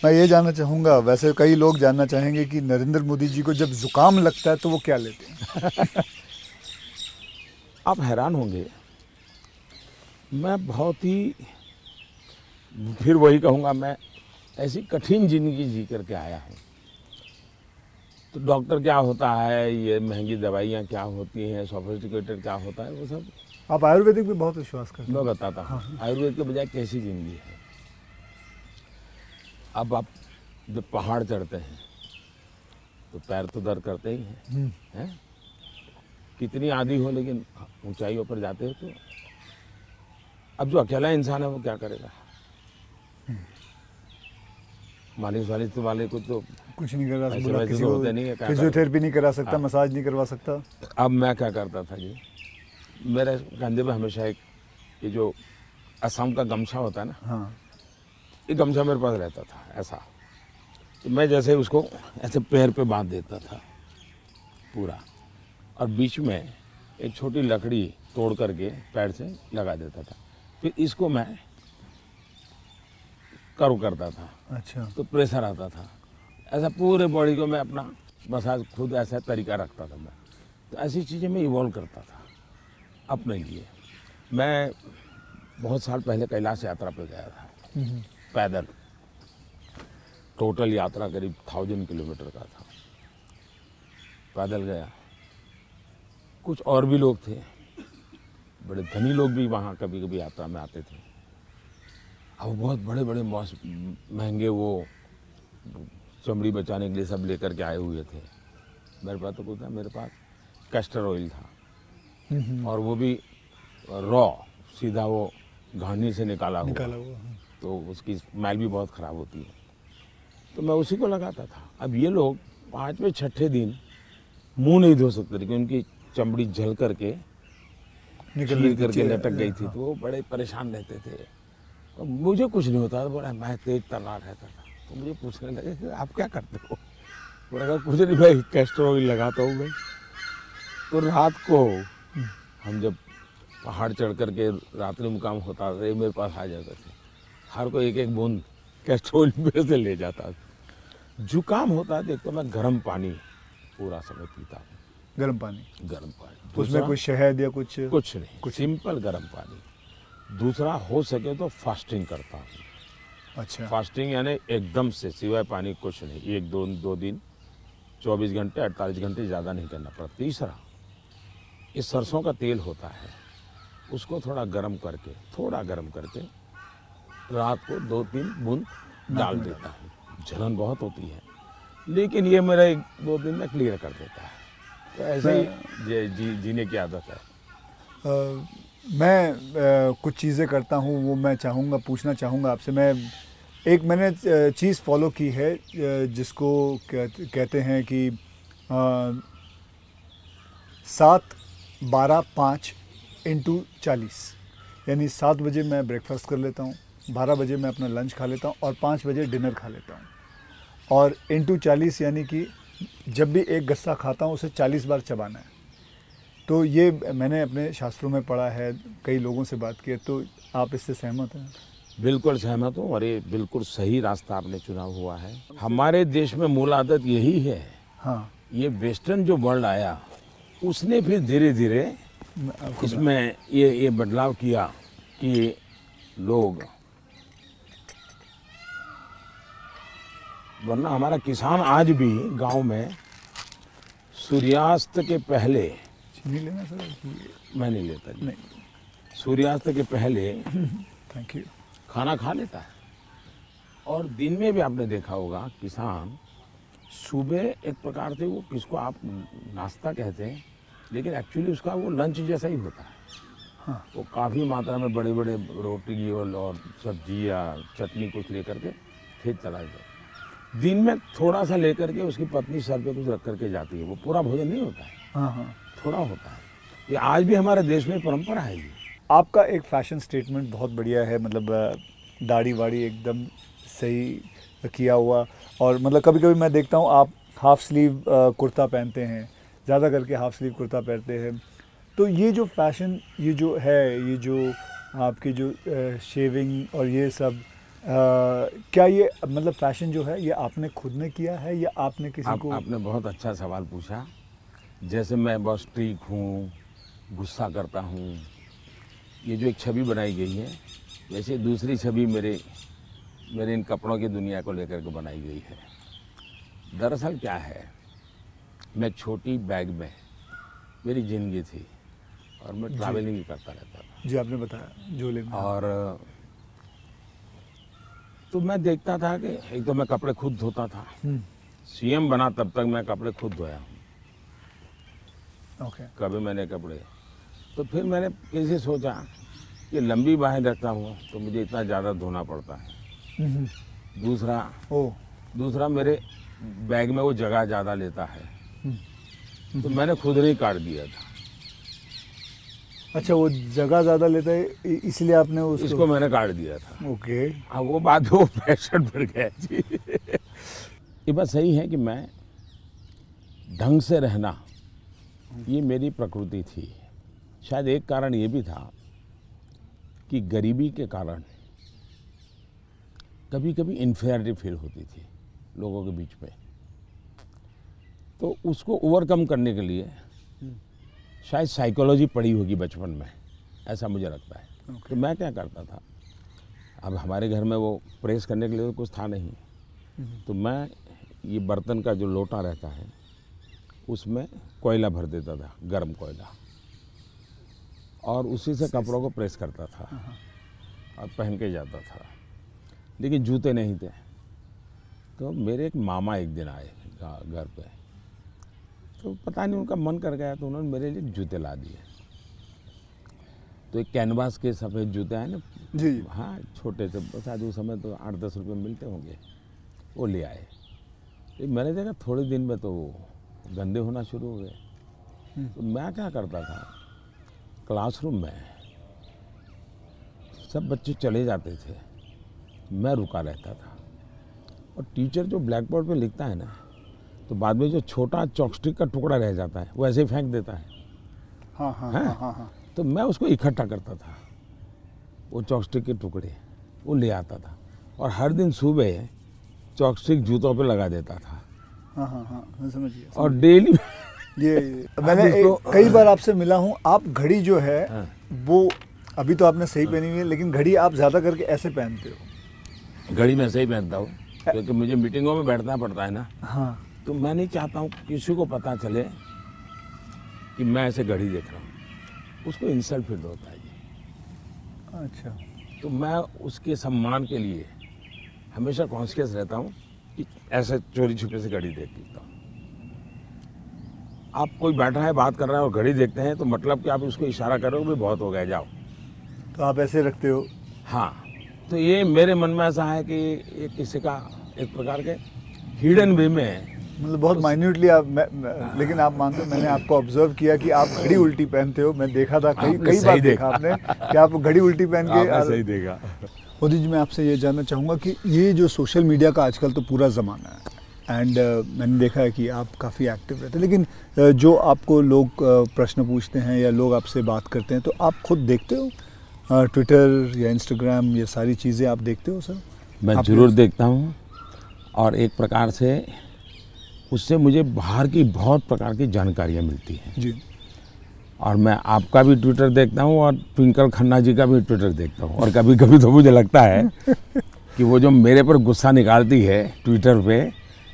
मैं ये जानना चाहूँगा, वैसे कई लोग जानना चाहेंगे कि नरेंद्र मोदी जी को जब जुकाम लगता है तो वो क्या लेते हैं? आप हैरान होंगे, मैं बहुत ही, फिर वही कहूँगा, मैं ऐसी कठिन जिंदगी जी करके आया हूँ। तो डॉक्टर क्या होता है, ये महंगी दवाइयाँ क्या होती हैं, सोफिस्टिकेटेड क्या होता है, वो सब आप आयुर्वेदिक पे बहुत विश्वास करते हैं? मैं बताता हूँ। आयुर्वेद के बजाय कैसी जिंदगी है। अब आप जब पहाड़ चढ़ते हैं तो पैर तो दर्द करते ही हैं, कितनी आदि हो, लेकिन ऊंचाइयों पर जाते हो तो अब जो अकेला इंसान है वो क्या करेगा? मालिश वालिश वाले को तो कुछ नहीं करा ऐसे सकता, वैसे किसी तो को होते नहीं है, क्या फिजियोथेरेपी नहीं करा सकता, हाँ। मसाज नहीं करवा सकता। अब मैं क्या करता था जी, मेरे कंधे पे हमेशा एक ये जो असम का गमछा होता है ना, हाँ। ये गमछा मेरे पास रहता था ऐसा। तो मैं जैसे उसको ऐसे पैर पे बांध देता था पूरा, और बीच में एक छोटी लकड़ी तोड़ करके पैर से लगा देता था। फिर इसको मैं कर्व करता था। अच्छा। तो प्रेशर आता था, ऐसा पूरे बॉडी को मैं अपना मसाज खुद ऐसा तरीका रखता था मैं। तो ऐसी चीज़ें मैं इवॉल्व करता था अपने लिए। मैं बहुत साल पहले कैलाश यात्रा पे गया था पैदल। टोटल यात्रा करीब 1000 किलोमीटर का था, पैदल गया। कुछ और भी लोग थे, बड़े धनी लोग भी वहाँ कभी कभी यात्रा में आते थे। अब बहुत बड़े बड़े महंगे वो चमड़ी बचाने के लिए सब लेकर के आए हुए थे। मेरे पास तो कुछ था, मेरे पास कैस्टर ऑयल था, और वो भी रॉ, सीधा वो घानी से निकाला हुआ। तो उसकी स्मेल भी बहुत ख़राब होती है, तो मैं उसी को लगाता था। अब ये लोग 5वें-6ठे दिन मुंह नहीं धो सकते थे क्योंकि उनकी चमड़ी जल करके चीर करके लटक गई थी। तो वो बड़े परेशान रहते थे। और मुझे कुछ नहीं होता था, बड़ा मैं तेज तर्रार रहता था। तो मुझे पूछने लगे कि आप क्या करते हो? मैंने कहा कुछ नहीं भाई, कैस्टर ऑयल लगाता हूँ मैं। तो रात को हम जब पहाड़ चढ़ करके रात्रि मुकाम होता था, ये मेरे पास आ जाते थे। हर कोई एक एक बूंद कैस्ट्रोल पे से ले जाता था। जुकाम होता है तो मैं गर्म पानी पूरा समय पीता हूँ। गर्म पानी, गर्म पानी, उसमें दूसरा कोई शहद या कुछ? कुछ नहीं, सिंपल गर्म पानी। दूसरा, हो सके तो फास्टिंग करता हूँ। अच्छा। फास्टिंग यानी एकदम से सिवाय पानी कुछ नहीं, एक दो दिन 24 घंटे 48 घंटे, ज़्यादा नहीं करना पड़ता। तीसरा, ये सरसों का तेल होता है, उसको थोड़ा गर्म करके रात को 2-3 बूंद डाल देता हूँ। जलन बहुत होती है, लेकिन ये मेरा 1-2 दिन में क्लियर कर देता है। तो ऐसे ही जीने की आदत है। मैं कुछ चीज़ें करता हूँ, वो मैं पूछना चाहूँगा आपसे। मैंने चीज़ फॉलो की है जिसको कहते हैं कि 7-12-5 × 40, यानी 7 बजे मैं ब्रेकफास्ट कर लेता हूँ, 12 बजे मैं अपना लंच खा लेता हूँ और 5 बजे डिनर खा लेता हूँ। और × 40 यानी कि जब भी एक गस्सा खाता हूँ उसे 40 बार चबाना है। तो ये मैंने अपने शास्त्रों में पढ़ा है, कई लोगों से बात की है, तो आप इससे सहमत हैं? बिल्कुल सहमत हूँ, और ये बिल्कुल सही रास्ता आपने चुना हुआ है। हमारे देश में मूल आदत यही है। हाँ, ये वेस्टर्न जो वर्ल्ड आया, उसने फिर धीरे धीरे इसमें ये बदलाव किया कि लोग, वरना हमारा किसान आज भी गांव में सूर्यास्त के पहले, चीनी लेना सर? मैं नहीं लेता जी, नहीं, सूर्यास्त के पहले थैंक यू, खाना खा लेता है। और दिन में भी आपने देखा होगा, किसान सुबह एक प्रकार से, वो किसको आप नाश्ता कहते हैं, लेकिन एक्चुअली उसका वो लंच जैसा ही होता है। हाँ, वो काफ़ी मात्रा में बड़े बड़े रोटी और सब्जी या चटनी कुछ लेकर के खेत चला जाता है। दिन में थोड़ा सा लेकर के उसकी पत्नी सर पे कुछ रख करके जाती है। वो पूरा भोजन नहीं होता है, हाँ, हाँ। थोड़ा होता है। ये आज भी हमारे देश में परंपरा है ये। आपका एक फैशन स्टेटमेंट बहुत बढ़िया है, मतलब दाढ़ी वाड़ी एकदम सही किया हुआ। और मतलब कभी कभी मैं देखता हूँ आप हाफ स्लीव कुर्ता पहनते हैं, ज़्यादा करके हाफ स्लीव कुर्ता पहनते हैं। तो ये जो फैशन, ये जो है, ये जो आपकी जो शेविंग और ये सब, क्या ये मतलब फैशन जो है ये आपने खुद ने किया है या आपने किसी को? आपने बहुत अच्छा सवाल पूछा। जैसे मैं बहुत स्ट्रीक हूँ, गुस्सा करता हूँ, ये जो एक छवि बनाई गई है, वैसे दूसरी छवि मेरे इन कपड़ों की दुनिया को लेकर के बनाई गई है। दरअसल क्या है, मैं छोटी बैग में मेरी ज़िंदगी थी और मैं ट्रैवलिंग करता रहता था। जी, आपने बताया झोले में। और तो मैं देखता था कि एक तो मैं कपड़े खुद धोता था। सीएम बना तब तक मैं कपड़े खुद धोया हूँ। ओके। कभी मैंने कपड़े, तो फिर मैंने कैसे सोचा कि लंबी बाहें रखता हूँ तो मुझे इतना ज़्यादा धोना पड़ता है। दूसरा मेरे बैग में वो जगह ज़्यादा लेता है, तो मैंने खुद नहीं काट दिया था। अच्छा, वो जगह ज़्यादा लेता है इसलिए आपने इसको मैंने काट दिया था। ओके। अब वो बात, वो फैशन बढ़ गया जी। ये बात सही है कि मैं ढंग से रहना, ये मेरी प्रकृति थी। शायद एक कारण ये भी था कि गरीबी के कारण कभी कभी इन्फीरियरिटी फील होती थी लोगों के बीच में। तो उसको ओवरकम करने के लिए शायद साइकोलॉजी पढ़ी होगी बचपन में, ऐसा मुझे लगता है। तो मैं क्या करता था, अब हमारे घर में वो प्रेस करने के लिए कुछ था नहीं, तो मैं ये बर्तन का जो लोटा रहता है उसमें कोयला भर देता था, गर्म कोयला, और उसी से कपड़ों को प्रेस करता था और पहन के जाता था। लेकिन जूते नहीं थे। तो मेरे एक मामा एक दिन आए घर पे, तो पता नहीं उनका मन कर गया, तो उन्होंने मेरे लिए जूते ला दिए। तो एक कैनवास के सफ़ेद जूते हैं ना जी, हाँ, छोटे से, शायद उस समय तो 8-10 रुपये मिलते होंगे, वो ले आए। तो मैंने देखा थोड़े दिन में तो गंदे होना शुरू हो गए। तो मैं क्या करता था, क्लासरूम में सब बच्चे चले जाते थे, मैं रुका रहता था, और टीचर जो ब्लैक बोर्ड पे लिखता है ना, तो बाद में जो छोटा चॉपस्टिक का टुकड़ा रह जाता है वो ऐसे ही फेंक देता है। हाँ हाँ हाँ हाँ हाँ। तो मैं उसको इकट्ठा करता था, वो चॉपस्टिक के टुकड़े, वो ले आता था और हर दिन सुबह चॉपस्टिक जूतों पे लगा देता था। हाँ हाँ हाँ, मैं समझ गया। और डेली ये मैंने कई बार आपसे मिला हूँ, आप घड़ी जो है हाँ। वो अभी तो आपने सही पहनी हुई है, लेकिन घड़ी आप ज़्यादा करके ऐसे पहनते हो। घड़ी मैं सही पहनता हूँ क्योंकि मुझे मीटिंगों में बैठना पड़ता है ना, हाँ, तो मैं नहीं चाहता हूँ किसी को पता चले कि मैं ऐसे घड़ी देख रहा हूँ, उसको इंसल्ट फील होता है जी। अच्छा, तो मैं उसके सम्मान के लिए हमेशा कॉन्शियस रहता हूँ कि ऐसे चोरी छुपे से घड़ी देख लेता हूँ। आप कोई बैठा है बात कर रहा है और घड़ी देखते हैं तो मतलब कि आप उसको इशारा करोगे भी बहुत हो गया जाओ। तो आप ऐसे रखते हो। हाँ, तो ये मेरे मन में ऐसा है कि ये किसी का एक प्रकार के हिडन वे में, मतलब बहुत माइन्यूटली आप लेकिन आप मानते हो, मैंने आपको ऑब्जर्व किया कि आप घड़ी उल्टी पहनते हो। मैं देखा था कई आपने कई सही बार देखा देखा। आपने कि आप घड़ी उल्टी पहन के आपने सही देखा। मोदी जी, मैं आपसे ये जानना चाहूँगा कि ये जो सोशल मीडिया का आजकल तो पूरा ज़माना है एंड मैंने देखा है कि आप काफ़ी एक्टिव रहते हैं, लेकिन जो आपको लोग प्रश्न पूछते हैं या लोग आपसे बात करते हैं, तो आप खुद देखते हो ट्विटर या इंस्टाग्राम, ये सारी चीज़ें आप देखते हो सर? मैं आप ज़रूर देखता हूँ और एक प्रकार से उससे मुझे बाहर की बहुत प्रकार की जानकारियाँ मिलती हैं जी। और मैं आपका भी ट्विटर देखता हूँ और ट्विंकल खन्ना जी का भी ट्विटर देखता हूँ। और कभी कभी तो मुझे लगता है कि वो जो मेरे पर गुस्सा निकालती है ट्विटर पे,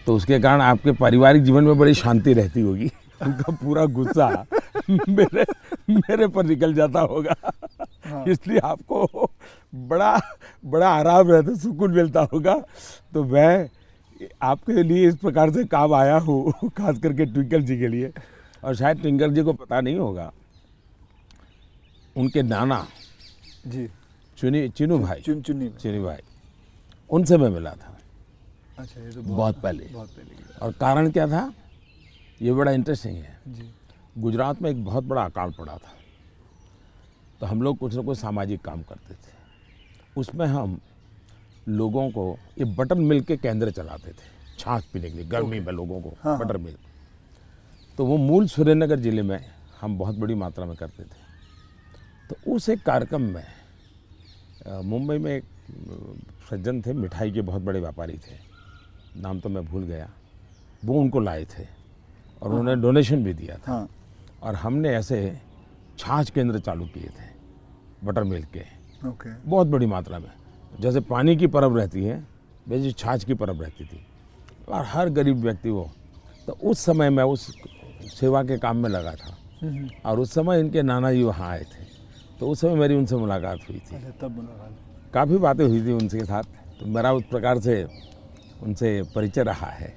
तो उसके कारण आपके पारिवारिक जीवन में बड़ी शांति रहती होगी। उनका पूरा गुस्सा मेरे पर निकल जाता होगा। हाँ। इसलिए आपको बड़ा बड़ा आराम रहता, सुकून मिलता होगा। तो मैं आपके लिए इस प्रकार से काम आया हूँ, खास करके ट्विंकल जी के लिए। और शायद ट्विंकल जी को पता नहीं होगा, उनके नाना जी, चिनू भाई, चुन्नी भाई, उनसे मैं मिला था। अच्छा, ये तो बहुत पहले। बहुत पहले की बात। और कारण क्या था, ये बड़ा इंटरेस्टिंग है। जी। गुजरात में एक बहुत बड़ा अकाल पड़ा था, तो हम लोग कुछ न कुछ सामाजिक काम करते थे। उसमें हम लोगों को ये बटर मिल्क के केंद्र चलाते थे, छाछ पीने के लिए गर्मी में लोगों को। हाँ, बटर मिल्क, तो वो मूल सुरेंद्रनगर जिले में हम बहुत बड़ी मात्रा में करते थे। तो उस एक कार्यक्रम में मुंबई में एक सज्जन थे, मिठाई के बहुत बड़े व्यापारी थे, नाम तो मैं भूल गया, वो उनको लाए थे और उन्होंने डोनेशन भी दिया था। हाँ। और हमने ऐसे छाछ केंद्र चालू किए थे बटर मिल्क के, ओके। बहुत बड़ी मात्रा में। जैसे पानी की परब रहती है वैसे छाछ की परब रहती थी और हर गरीब व्यक्ति वो। तो उस समय मैं उस सेवा के काम में लगा था और उस समय इनके नाना जी वहाँ आए थे, तो उस समय मेरी उनसे मुलाकात हुई थी। अच्छा, तब मुलाकात। काफ़ी बातें हुई थी उनके साथ, तो मेरा उस प्रकार से उनसे परिचय रहा है।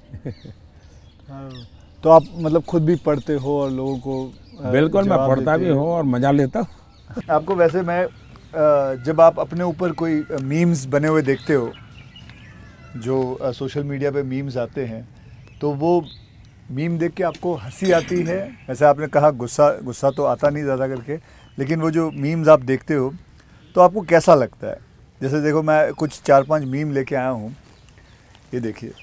तो आप मतलब खुद भी पढ़ते हो और लोगों को बिल्कुल, मैं जवाब पढ़ता देते भी हो? हूँ और मज़ा लेता हूँ। आपको वैसे मैं जब आप अपने ऊपर कोई मीम्स बने हुए देखते हो, जो सोशल मीडिया पे मीम्स आते हैं, तो वो मीम देख के आपको हंसी आती है? वैसे आपने कहा गुस्सा तो आता नहीं ज़्यादा करके, लेकिन वो जो मीम्स आप देखते हो तो आपको कैसा लगता है? जैसे देखो, मैं कुछ 4-5 मीम लेके आया हूँ, ये देखिए।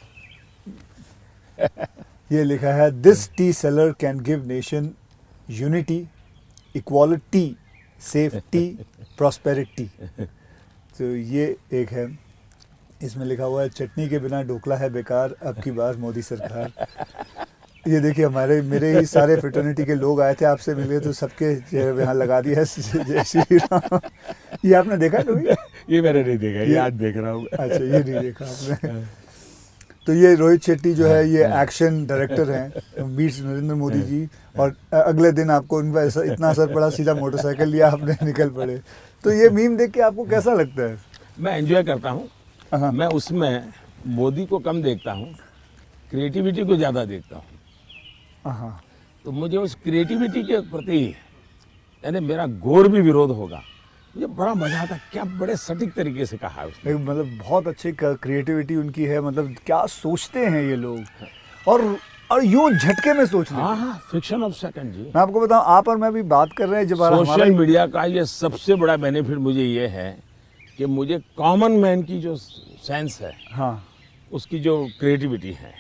ये लिखा है, this T seller can give nation unity, equality, safety, prosperity. तो ये एक है। इसमें लिखा हुआ है, चटनी के बिना ढोकला है बेकार, अब की बार मोदी सरकार। ये देखिए, मेरे ही सारे फ्रेटर्निटी के लोग आए थे, आपसे मिले तो सबके चेहरे पे यहाँ लगा दिया जय श्री राम। ये आपने देखा कभी? ये मैंने नहीं देखा, ये आज देख रहा हूँ। अच्छा, ये नहीं देखा आपने? तो ये रोहित शेट्टी जो है, ये एक्शन डायरेक्टर हैं, मीट्स नरेंद्र मोदी जी, और अगले दिन आपको उन पर इतना असर पड़ा, सीधा मोटरसाइकिल लिया आपने, निकल पड़े। तो ये मीम देख के आपको कैसा लगता है? मैं एंजॉय करता हूँ। मैं उसमें मोदी को कम देखता हूँ, क्रिएटिविटी को ज़्यादा देखता हूँ। हाँ। तो मुझे उस क्रिएटिविटी के प्रति, यानी मेरा घोर भी विरोध होगा, मुझे बड़ा मजा आता। क्या बड़े सटीक तरीके से कहा है उसने। मतलब बहुत अच्छी क्रिएटिविटी उनकी है, मतलब क्या सोचते हैं ये लोग, और यूं झटके में सोच रहे हैं। हाँ, फ्रिक्शन ऑफ सेकंड जी। मैं आपको बताऊं, आप और मैं भी बात कर रहे हैं, जब सोशल मीडिया का ये सबसे बड़ा बेनिफिट मुझे ये है कि मुझे कॉमन मैन की जो सेंस है, हाँ, उसकी जो क्रिएटिविटी है,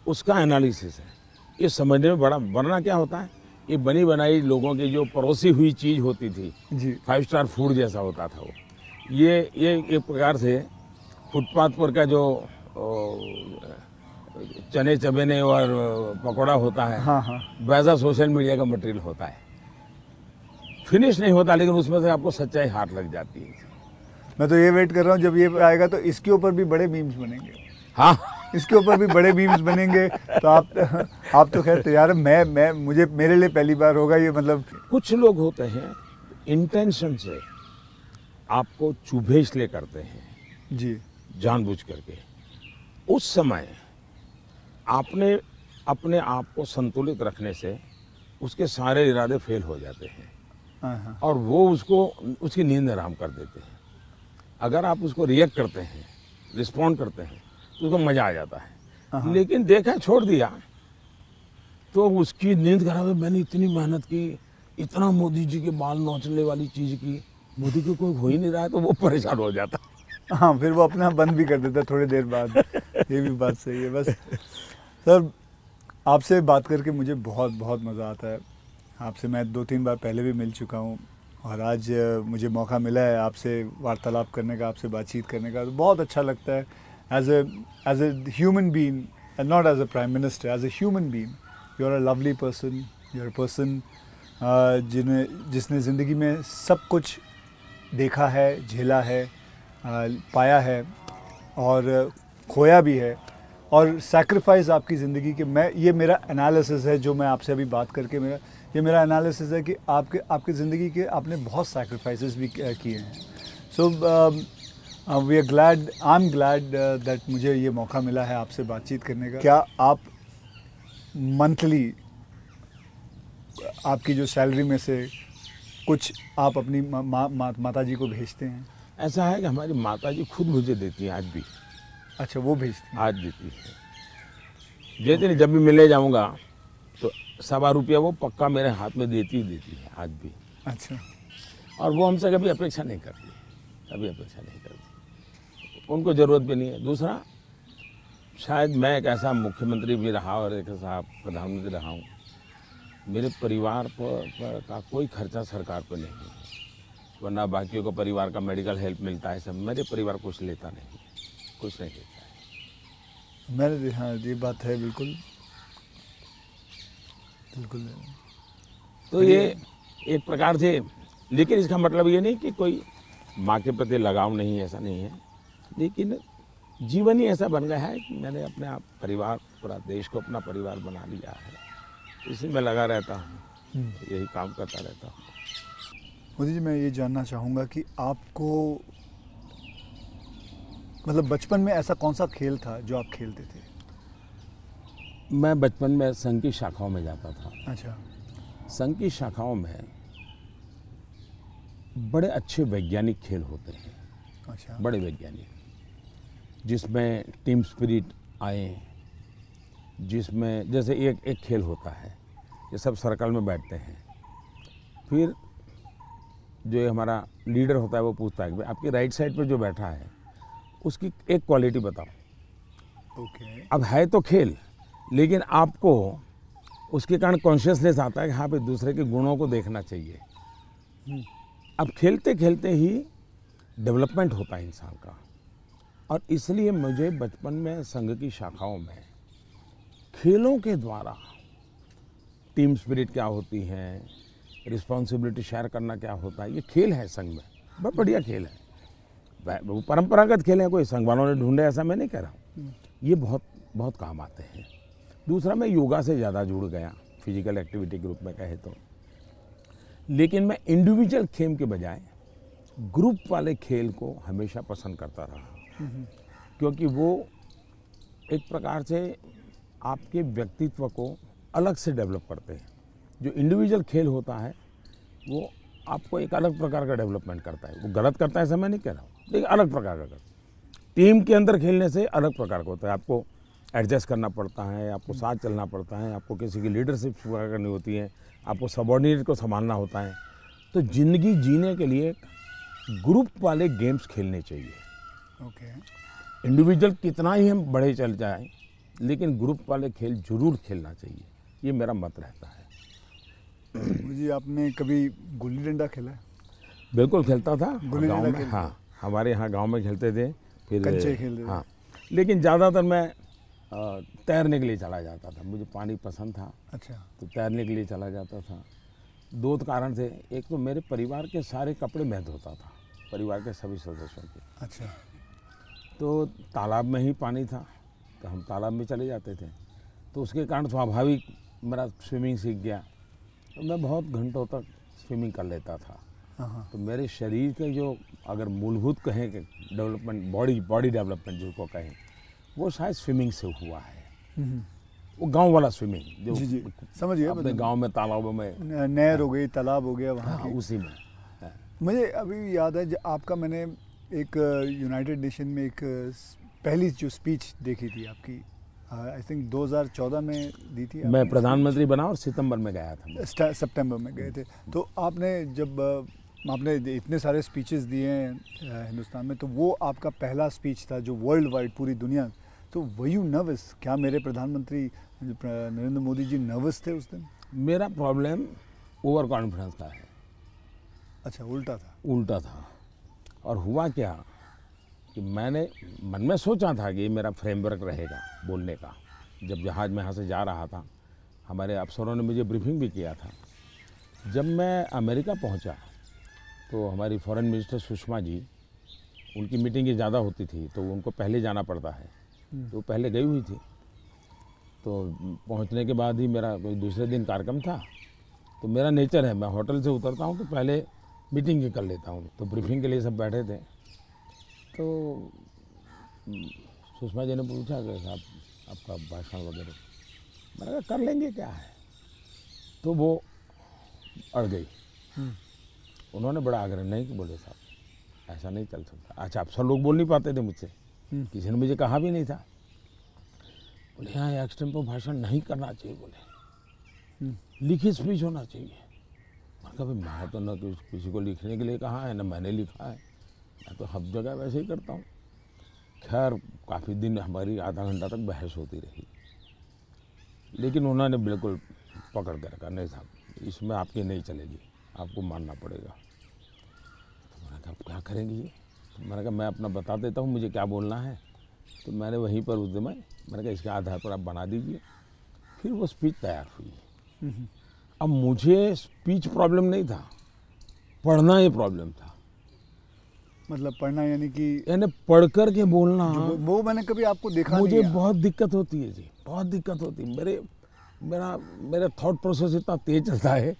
उसका एनालिसिस है, ये समझने में बड़ा। वरना क्या होता है, ये बनी बनाई लोगों की जो परोसी हुई चीज़ होती थी, जी, 5 स्टार फूड जैसा होता था वो, ये एक प्रकार से फुटपाथ पर का जो चने चबेने और पकौड़ा होता है, हाँ हाँ, वैसा सोशल मीडिया का मटेरियल होता है। फिनिश नहीं होता, लेकिन उसमें से आपको सच्चाई हाथ लग जाती है। मैं तो ये वेट कर रहा हूँ जब ये आएगा तो इसके ऊपर भी बड़े मीम्स बनेंगे। हाँ, इसके ऊपर भी बड़े मीम्स बनेंगे। तो आप तो खैर तैयार है। मैं मुझे मेरे लिए पहली बार होगा ये, मतलब। कुछ लोग होते हैं इंटेंशन से आपको चुभे इसलिए करते हैं, जी जानबूझ करके। उस समय आपने अपने आप को संतुलित रखने से उसके सारे इरादे फेल हो जाते हैं हाँ हाँ और वो उसकी नींद हराम कर देते हैं। अगर आप उसको रिएक्ट करते हैं, रिस्पॉन्ड करते हैं, तो उसको मजा आ जाता है। लेकिन देखा छोड़ दिया तो उसकी नींद खराब है। मैंने इतनी मेहनत की, इतना मोदी जी के बाल नोचने वाली चीज की, मोदी को कोई हो ही नहीं रहा है, तो वो परेशान हो जाता। हाँ, फिर वो अपना बंद भी कर देता है थोड़ी देर बाद। ये भी बात सही है। बस सर, आपसे बात करके मुझे बहुत बहुत मज़ा आता है। आपसे मैं 2-3 बार पहले भी मिल चुका हूँ और आज मुझे मौका मिला है आपसे वार्तालाप करने का, आपसे बातचीत करने का। तो बहुत अच्छा लगता है as a human being, and not as a prime minister, as a human being. You are a lovely person, you are a person जिसने ज़िंदगी में सब कुछ देखा है, झेला है, पाया है और खोया भी है, और सैक्रिफाइस आपकी ज़िंदगी के। ये मेरा एनालिसिस है जो मैं आपसे अभी बात करके मेरा एनालिसिस है कि आपके ज़िंदगी के आपने बहुत सैक्रिफाइसेस भी किए हैं। So we are glad, I am glad that मुझे ये मौका मिला है आपसे बातचीत करने का। क्या आप मंथली आपकी जो सैलरी में से कुछ आप अपनी माता जी को भेजते हैं? ऐसा है कि हमारी माता जी खुद मुझे देती हैं आज भी। अच्छा, वो भेजती हैं? आज देती है। जैसे जब भी मिलने जाऊंगा तो ₹1.25 वो पक्का मेरे हाथ में देती है आज भी। अच्छा। और वो हमसे कभी अपेक्षा नहीं करती, कभी अपेक्षा नहीं करती। उनको ज़रूरत भी नहीं है। दूसरा, शायद मैं एक ऐसा मुख्यमंत्री भी रहा और एक ऐसा प्रधानमंत्री रहा हूँ, मेरे परिवार पर का कोई खर्चा सरकार पर नहीं है। वरना बाकियों को परिवार का मेडिकल हेल्प मिलता है, सब। मेरे परिवार कुछ लेता नहीं, कुछ नहीं लेता है। मैंने, हाँ, ये बात है, बिल्कुल बिल्कुल। तो ये एक प्रकार से, लेकिन इसका मतलब ये नहीं कि कोई माँ के प्रति लगाव नहीं है, ऐसा नहीं है। लेकिन जीवन ही ऐसा बन गया है कि मैंने अपने आप परिवार, पूरा देश को अपना परिवार बना लिया है। इसी में लगा रहता हूँ, यही काम करता रहता हूँ। मोदी जी, मैं ये जानना चाहूँगा कि आपको, मतलब बचपन में ऐसा कौन सा खेल था जो आप खेलते थे? मैं बचपन में संघ की शाखाओं में जाता था। अच्छा। संघ की शाखाओं में बड़े अच्छे वैज्ञानिक खेल होते हैं। अच्छा। बड़े वैज्ञानिक, जिसमें टीम स्पिरिट आए, जिसमें जैसे एक खेल होता है, ये सब सर्कल में बैठते हैं, फिर जो ये हमारा लीडर होता है वो पूछता है कि आपकी राइट साइड पे जो बैठा है उसकी एक क्वालिटी बताओ। ओके। अब है तो खेल, लेकिन आपको उसके कारण कॉन्शियसनेस आता है कि हाँ भाई, दूसरे के गुणों को देखना चाहिए। अब खेलते खेलते ही डेवलपमेंट होता है इंसान का। और इसलिए मुझे बचपन में संघ की शाखाओं में खेलों के द्वारा टीम स्पिरिट क्या होती है, रिस्पॉन्सिबिलिटी शेयर करना क्या होता है, ये खेल है संघ में। बहुत बढ़िया खेल है, वो परंपरागत खेल है, कोई संघ वालों ने ढूंढे ऐसा मैं नहीं कह रहा हूँ। ये बहुत बहुत काम आते हैं। दूसरा, मैं योगा से ज़्यादा जुड़ गया, फिजिकल एक्टिविटी के रूप में कहे तो। लेकिन मैं इंडिविजुअल खेल के बजाय ग्रुप वाले खेल को हमेशा पसंद करता रहा, क्योंकि वो एक प्रकार से आपके व्यक्तित्व को अलग से डेवलप करते हैं। जो इंडिविजुअल खेल होता है वो आपको एक अलग प्रकार का डेवलपमेंट करता है। वो गलत करता है ऐसा मैं नहीं कह रहा हूँ, लेकिन अलग प्रकार का करता है। टीम के अंदर खेलने से अलग प्रकार का होता है। आपको एडजस्ट करना पड़ता है, आपको साथ चलना पड़ता है, आपको किसी की लीडरशिप करनी होती है, आपको सबॉर्डिनेट को संभालना होता है। तो ज़िंदगी जीने के लिए ग्रुप वाले गेम्स खेलने चाहिए। ओके। इंडिविजुअल कितना ही हम बढ़े चल जाएं, लेकिन ग्रुप वाले खेल जरूर खेलना चाहिए, ये मेरा मत रहता है। मुझे, आपने कभी गुल्ली डंडा खेला है? बिल्कुल खेलता था गुल्ली गाँव डंडा में। खेलते? हाँ, हमारे यहाँ गांव में खेलते थे, फिर कंचे खेलते थे। हाँ, लेकिन ज़्यादातर मैं तैरने के लिए चला जाता था, मुझे पानी पसंद था, अच्छा। तो तैरने के लिए चला जाता था। दो कारण थे, एक तो मेरे परिवार के सारे कपड़े मैं धोता था, परिवार के सभी सदस्यों के। अच्छा। तो तालाब में ही पानी था, तो हम तालाब में चले जाते थे, तो उसके कारण स्वाभाविक मेरा स्विमिंग सीख गया, तो मैं बहुत घंटों तक स्विमिंग कर लेता था। हाँ। तो मेरे शरीर के जो अगर मूलभूत कहें कि डेवलपमेंट, बॉडी डेवलपमेंट जिसको कहें, वो शायद स्विमिंग से हुआ है। वो गांव वाला स्विमिंग जो जी समझ गया। अपने गांव में तालाबों में, नहर हो गई, तालाब हो गया वहाँ हाँ, की। उसी में। मुझे अभी याद है जब आपका मैंने एक यूनाइटेड नेशन में एक पहली जो स्पीच देखी थी आपकी, आई थिंक 2014 में दी थी। मैं प्रधानमंत्री बना और सितंबर में गया था, सितंबर में गए थे। तो आपने जब आपने इतने सारे स्पीचेस दिए हैं हिंदुस्तान में, तो वो आपका पहला स्पीच था जो वर्ल्ड वाइड पूरी दुनिया। तो वर यू नर्वस? क्या मेरे प्रधानमंत्री नरेंद्र मोदी जी नर्वस थे उस दिन? मेरा प्रॉब्लम ओवर कॉन्फिडेंस का है। अच्छा, उल्टा था? उल्टा था। और हुआ क्या कि मैंने मन में सोचा था कि ये मेरा फ्रेमवर्क रहेगा बोलने का। जब जहाज़ में यहाँ से जा रहा था, हमारे अफसरों ने मुझे ब्रीफिंग भी किया था। जब मैं अमेरिका पहुँचा तो हमारी फॉरेन मिनिस्टर सुषमा जी, उनकी मीटिंगें ज़्यादा होती थी, तो उनको पहले जाना पड़ता है, तो पहले गई हुई थी। तो पहुंचने के बाद ही मेरा कोई दूसरे दिन कार्यक्रम था, तो मेरा नेचर है, मैं होटल से उतरता हूं तो पहले मीटिंग ही कर लेता हूं। तो ब्रीफिंग के लिए सब बैठे थे, तो सुषमा जी ने पूछा कि साहब आपका भाषण वगैरह, मैंने कहा कर लेंगे, क्या है। तो वो अड़ गई। उन्होंने बड़ा आग्रह नहीं कि बोले साहब ऐसा नहीं चल सकता। अच्छा, अफसर लोग बोल नहीं पाते थे मुझसे, किसी ने मुझे कहा भी नहीं था। बोले यहाँ एक्सटेम्पो भाषण नहीं करना चाहिए, बोले लिखित स्पीच होना चाहिए। मैंने कहा भाई मैं तो न किसी को लिखने के लिए कहा है, न मैंने लिखा है, मैं तो हर जगह वैसे ही करता हूँ। खैर काफ़ी दिन हमारी आधा घंटा तक बहस होती रही, लेकिन उन्होंने बिल्कुल पकड़ कर रखा, नहीं साहब इसमें आपकी नहीं चलेगी, आपको मानना पड़ेगा। तो मैंने कहा क्या करेंगे ये? तो मैंने कहा मैं अपना बता देता हूँ मुझे क्या बोलना है। तो मैंने वहीं पर उस दिन मैंने कहा इसके आधार पर आप बना दीजिए। फिर वो स्पीच तैयार हुई। अब मुझे स्पीच प्रॉब्लम नहीं था, पढ़ना ये प्रॉब्लम था। मतलब पढ़ना यानी पढ़ कर के बोलना, वो मैंने कभी आपको देखा मुझे नहीं। बहुत दिक्कत होती है जी, बहुत दिक्कत होती है। मेरा थॉट प्रोसेस इतना तेज चलता है।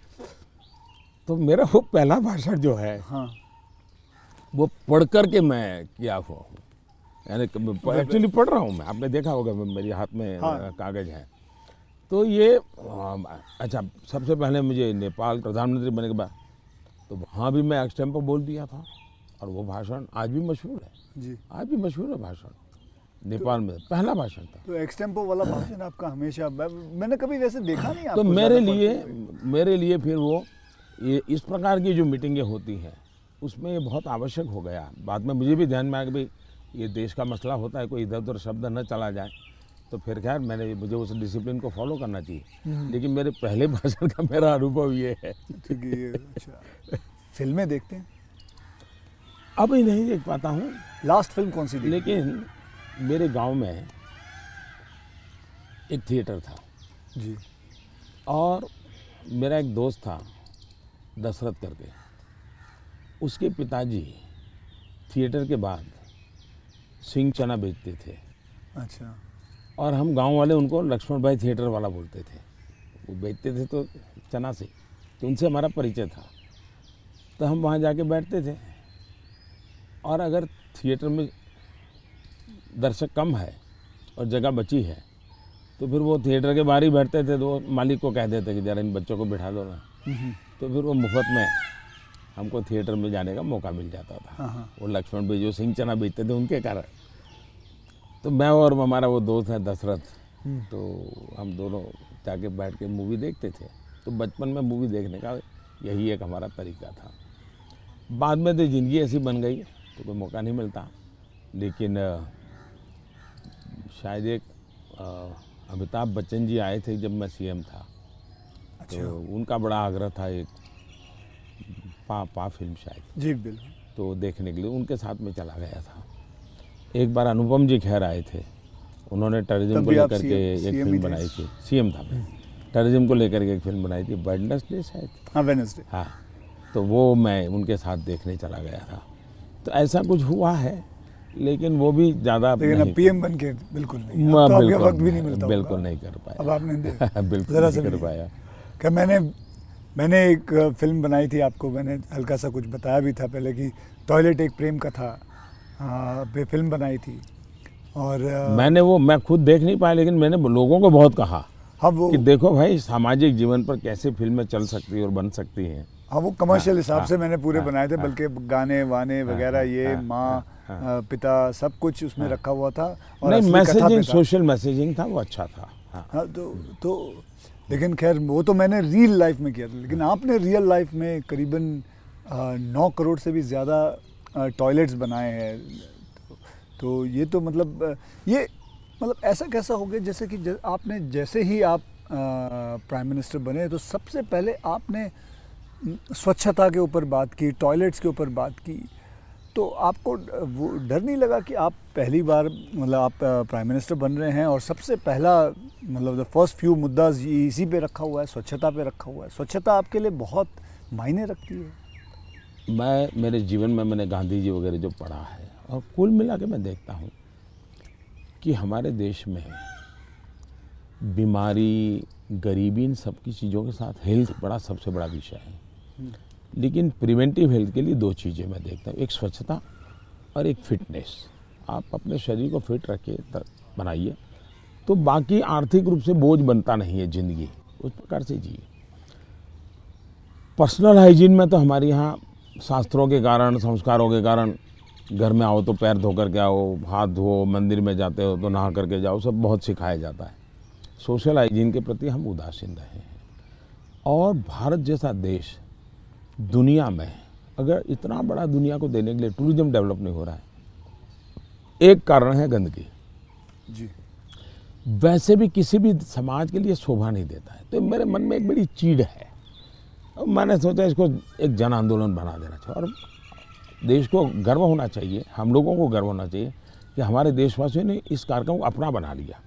तो मेरा वो पहला भाषण जो है, हाँ, वो पढ़ कर के मैं किया हुआ हूँ, यानी एक्चुअली पढ़ रहा हूँ मैं। आपने देखा होगा मेरे हाथ में कागज है। तो ये अच्छा, सबसे पहले मुझे नेपाल प्रधानमंत्री बनने के बाद तो वहाँ भी मैं एक्सटेम्पो बोल दिया था, और वो भाषण आज भी मशहूर है जी। आज भी मशहूर है भाषण। नेपाल में पहला भाषण था। तो एक्सटेम्पो वाला भाषण आपका हमेशा, मैंने कभी वैसे देखा नहीं तो आपको। मेरे लिए फिर वो ये इस प्रकार की जो मीटिंगें होती हैं उसमें ये बहुत आवश्यक हो गया। बाद में मुझे भी ध्यान में आया कि भाई ये देश का मसला होता है, कोई इधर उधर शब्द न चला जाए। तो फिर खैर मुझे उस डिसिप्लिन को फॉलो करना चाहिए। लेकिन मेरे पहले भाषण का मेरा अनुभव ये है। अच्छा, फिल्में देखते हैं? अभी नहीं देख पाता हूँ। लास्ट फिल्म कौन सी देखी? लेकिन मेरे गांव में एक थिएटर था जी, और मेरा एक दोस्त था दशरथ करके, उसके पिताजी थिएटर के बाद सिंह चना बेचते थे। अच्छा। और हम गांव वाले उनको लक्ष्मण भाई थिएटर वाला बोलते थे। वो बेचते थे तो चना से, तो उनसे हमारा परिचय था। तो हम वहाँ जाके बैठते थे, और अगर थिएटर में दर्शक कम है और जगह बची है तो फिर वो थिएटर के बाहर ही बैठते थे। तो मालिक को कह देते कि ज़रा इन बच्चों को बिठा दो ना। तो फिर वो मुफ्त में हमको थिएटर में जाने का मौका मिल जाता था। वो लक्ष्मण भाई जो सिंह चना बेचते थे उनके कारण। तो मैं और हमारा वो दोस्त है दशरथ, तो हम दोनों जाके बैठ के मूवी देखते थे। तो बचपन में मूवी देखने का यही एक हमारा तरीका था। बाद में तो ज़िंदगी ऐसी बन गई तो कोई मौका नहीं मिलता। लेकिन शायद एक अमिताभ बच्चन जी आए थे जब मैं सीएम था। अच्छा। तो उनका बड़ा आग्रह था एक पा फिल्म शायद। जी बिल्कुल। तो देखने के लिए उनके साथ में चला गया था। एक बार अनुपम जी खेर आए थे, उन्होंने टेररिज्म को लेकर के एक फिल्म बनाई थी, सीएम था मैं, टेररिज्म को लेकर के एक फिल्म बनाई थी, वेडनेसडे शायद, हाँ वेडनेसडे, हाँ, तो वो मैं उनके साथ देखने चला गया था। तो ऐसा कुछ हुआ है, लेकिन वो भी ज़्यादा लेकिन अब पीएम बन के बिल्कुल नहीं, अब तो आपके वक्त भी नहीं मिलता, बिल्कुल नहीं कर पाया, अब आपने बिल्कुल ज़रा नहीं सा कर पाया। कि मैंने एक फिल्म बनाई थी, आपको मैंने हल्का सा कुछ बताया भी था पहले कि टॉयलेट एक प्रेम कथा पे फिल्म बनाई थी, और मैं खुद देख नहीं पाया, लेकिन मैंने लोगों को बहुत कहा हाँ वो कि देखो भाई सामाजिक जीवन पर कैसे फिल्में चल सकती है और बन सकती हैं। हाँ वो कमर्शियल हिसाब से मैंने पूरे बनाए थे, बल्कि गाने वाने वगैरह ये माँ पिता सब कुछ उसमें रखा हुआ था, और नहीं, असली कथा मैसेजिंग, पे था। सोशल मैसेजिंग था, वो अच्छा था। हाँ तो लेकिन खैर वो तो मैंने रियल लाइफ में किया था, लेकिन आपने रियल लाइफ में करीबन 9 करोड़ से भी ज़्यादा टॉयलेट्स बनाए हैं, तो ये तो मतलब ऐसा कैसा हो गया जैसे कि आपने जैसे ही आप प्राइम मिनिस्टर बने तो सबसे पहले आपने स्वच्छता के ऊपर बात की, टॉयलेट्स के ऊपर बात की, तो आपको वो डर नहीं लगा कि आप पहली बार मतलब आप प्राइम मिनिस्टर बन रहे हैं और सबसे पहला मतलब द फर्स्ट फ्यू मुद्दा इसी पे रखा हुआ है, स्वच्छता पे रखा हुआ है, स्वच्छता आपके लिए बहुत मायने रखती है? मैं मेरे जीवन में मैंने गांधी जी वगैरह जो पढ़ा है, और कुल मिला के मैं देखता हूँ कि हमारे देश में बीमारी, गरीबी, इन सब की चीज़ों के साथ हेल्थ बड़ा सबसे बड़ा विषय है। लेकिन प्रिवेंटिव हेल्थ के लिए 2 चीज़ें मैं देखता हूँ, एक स्वच्छता और एक फिटनेस। आप अपने शरीर को फिट रखिए, बनाइए, तो बाकी आर्थिक रूप से बोझ बनता नहीं है ज़िंदगी, उस प्रकार से जिए। पर्सनल हाइजीन में तो हमारे यहाँ शास्त्रों के कारण, संस्कारों के कारण, घर में आओ तो पैर धो करके आओ, हाथ धो, मंदिर में जाते हो तो नहा करके जाओ, सब बहुत सिखाया जाता है। सोशल हाइजीन के प्रति हम उदासीन रहे हैं। और भारत जैसा देश दुनिया में, अगर इतना बड़ा दुनिया को देने के लिए टूरिज्म डेवलप नहीं हो रहा है, एक कारण है गंदगी जी। वैसे भी किसी भी समाज के लिए शोभा नहीं देता है। तो मेरे मन में एक बड़ी चीड़ है, और मैंने सोचा इसको एक जन आंदोलन बना देना चाहिए, और देश को गर्व होना चाहिए, हम लोगों को गर्व होना चाहिए कि हमारे देशवासियों ने इस कार्यक्रम को अपना बना लिया।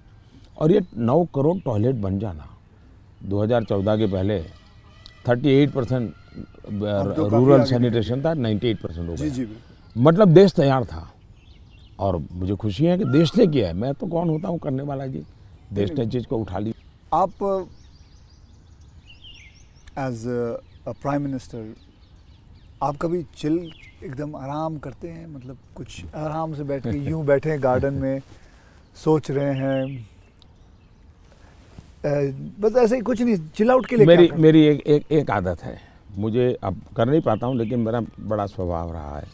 और ये 9 करोड़ टॉयलेट बन जाना, 2014 के पहले 38% रूरल सैनिटेशन था, 98% हो गया। मतलब देश तैयार था, और मुझे खुशी है कि देश ने किया है। मैं तो कौन होता हूँ करने वाला जी, देश ने चीज़ को उठा ली। आप एज अ प्राइम मिनिस्टर आप कभी चिल एकदम आराम करते हैं, मतलब कुछ आराम से बैठ के यूं बैठे हैं गार्डन में सोच रहे हैं, बस ऐसे ही कुछ नहीं, चिल आउट के लिए मेरी एक आदत है, मुझे अब कर नहीं पाता हूँ, लेकिन मेरा बड़ा स्वभाव रहा है।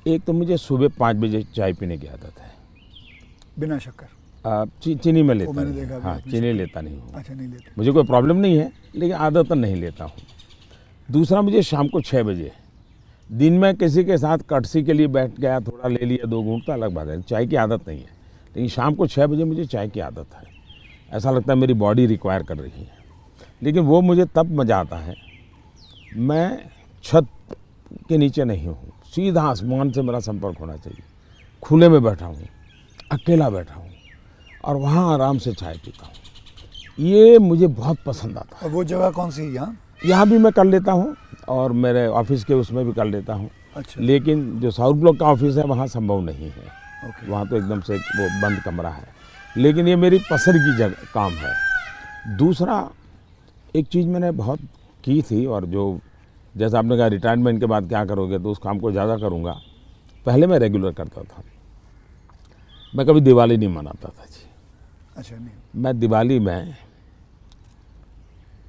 एक तो मुझे सुबह 5 बजे चाय पीने की आदत है, बिना शक्कर। चीनी में लेता नहीं, हाँ चीनी लेता नहीं हूँ। अच्छा, नहीं लेते? मुझे कोई प्रॉब्लम नहीं है, लेकिन आदत नहीं लेता हूँ। दूसरा, मुझे शाम को 6 बजे, दिन में किसी के साथ कटसी के लिए बैठ गया, थोड़ा ले लिया 2 घूंट तो अलग बात है, चाय की आदत नहीं है। लेकिन शाम को 6 बजे मुझे चाय की आदत है, ऐसा लगता है मेरी बॉडी रिक्वायर कर रही है। लेकिन वो मुझे तब मज़ा आता है, मैं छत के नीचे नहीं हूँ, सीधा आसमान से मेरा संपर्क होना चाहिए, खुले में बैठा हूँ, अकेला बैठा हूँ, और वहाँ आराम से चाय पीता हूँ। ये मुझे बहुत पसंद आता है। और वो जगह कौन सी है? यहाँ भी मैं कर लेता हूँ, और मेरे ऑफिस के उसमें भी कर लेता हूँ। अच्छा। लेकिन जो साउथ ब्लॉक का ऑफिस है वहाँ संभव नहीं है। वहाँ तो एकदम से वो बंद कमरा है। लेकिन ये मेरी पसंद की जगह काम है। दूसरा, एक चीज़ मैंने बहुत की थी, और जो जैसा आपने कहा रिटायरमेंट के बाद क्या करोगे, तो उस काम को ज़्यादा करूँगा। पहले मैं रेगुलर करता था, मैं कभी दिवाली नहीं मनाता था जी। अच्छा। नहीं, मैं दिवाली में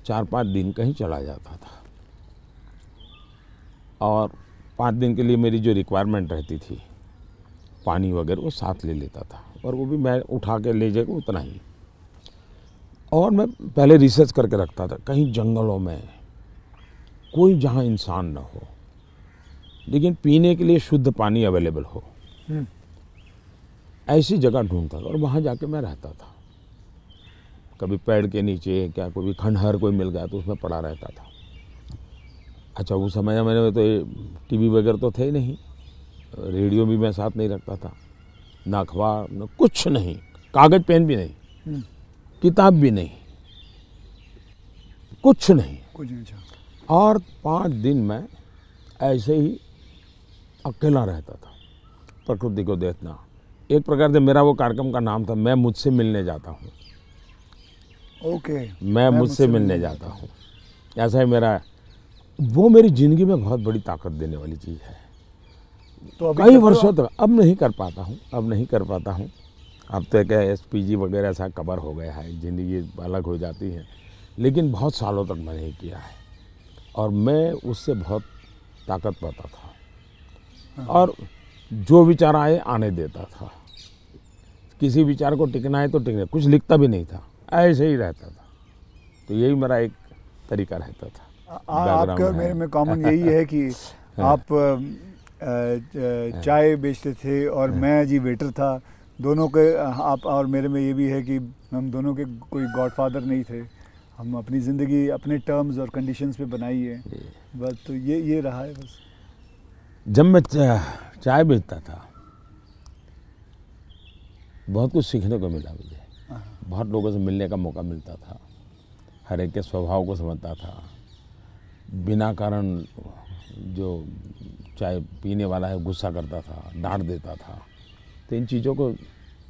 4-5 दिन कहीं चला जाता था, और 5 दिन के लिए मेरी जो रिक्वायरमेंट रहती थी, पानी वगैरह वो साथ ले लेता था, और वो भी मैं उठा के ले जाकर उतना ही। और मैं पहले रिसर्च करके रखता था, कहीं जंगलों में कोई जहाँ इंसान न हो, लेकिन पीने के लिए शुद्ध पानी अवेलेबल हो, ऐसी जगह ढूंढता था, और वहाँ जाके मैं रहता था। कभी पेड़ के नीचे, क्या कोई खंडहर कोई मिल गया तो उसमें पड़ा रहता था। अच्छा उस समय मेरे तो टीवी वगैरह तो थे ही नहीं, रेडियो भी मैं साथ नहीं रखता था, ना अखबार न कुछ नहीं, कागज पेन भी नहीं, किताब भी नहीं, कुछ नहीं। और 5 दिन मैं ऐसे ही अकेला रहता था, प्रकृति को देखना। एक प्रकार से मेरा वो कार्यक्रम का नाम था मैं मुझसे मिलने जाता हूँ। ओके, मैं मुझसे मिलने जाता हूँ, ऐसा ही मेरा, वो मेरी ज़िंदगी में बहुत बड़ी ताकत देने वाली चीज़ है। तो कई वर्षों तक अब नहीं कर पाता हूँ, अब तो क्या SPG वगैरह ऐसा कवर हो गया है, ज़िंदगी अलग हो जाती है, लेकिन बहुत सालों तक मैंने नहीं किया है और मैं उससे बहुत ताकत पाता था। और जो विचार आए आने देता था, किसी विचार को टिकना है तो टिकना, कुछ लिखता भी नहीं था, ऐसे ही रहता था। तो यही मेरा एक तरीका रहता था। आपका और मेरे में कॉमन यही है कि आप चाय बेचते थे और मैं जी वेटर था। दोनों के आप और मेरे में ये भी है कि हम दोनों के कोई गॉडफादर नहीं थे, हम अपनी ज़िंदगी अपने टर्म्स और कंडीशंस पे बनाई है बस। तो ये रहा है बस। जब मैं चाय बेचता था बहुत कुछ सीखने को मिला मुझे, बहुत लोगों से मिलने का मौका मिलता था, हर एक के स्वभाव को समझता था। बिना कारण जो चाय पीने वाला है गुस्सा करता था, डांट देता था, तो इन चीज़ों को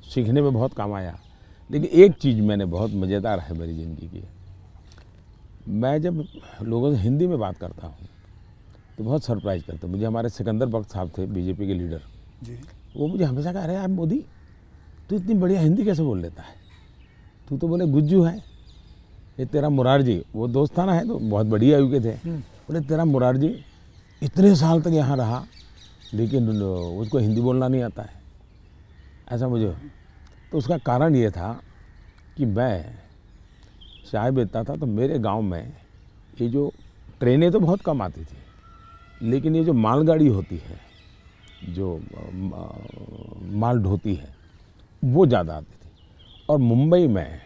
सीखने में बहुत काम आया। लेकिन एक चीज़ मैंने बहुत मज़ेदार है मेरी ज़िंदगी की, मैं जब लोगों से हिंदी में बात करता हूँ तो बहुत सरप्राइज करते मुझे। हमारे सिकंदर बख्त साहब थे बीजेपी के लीडर जी, वो मुझे हमेशा कह रहे हैं, आप मोदी तू इतनी बढ़िया हिंदी कैसे बोल लेता है, तू तो बोले गुज्जू है, ये तेरा मुरारजी, वो दोस्ताना है तो बहुत बढ़िया आयु के थे, बोले तेरा मुरारजी इतने साल तक यहाँ रहा लेकिन उसको हिंदी बोलना नहीं आता है, ऐसा मुझे। तो उसका कारण ये था कि मैं चाय बेचता था तो मेरे गांव में ये जो ट्रेनें तो बहुत कम आती थी, लेकिन ये जो मालगाड़ी होती है जो माल ढोती है वो ज़्यादा आती थी। और मुंबई में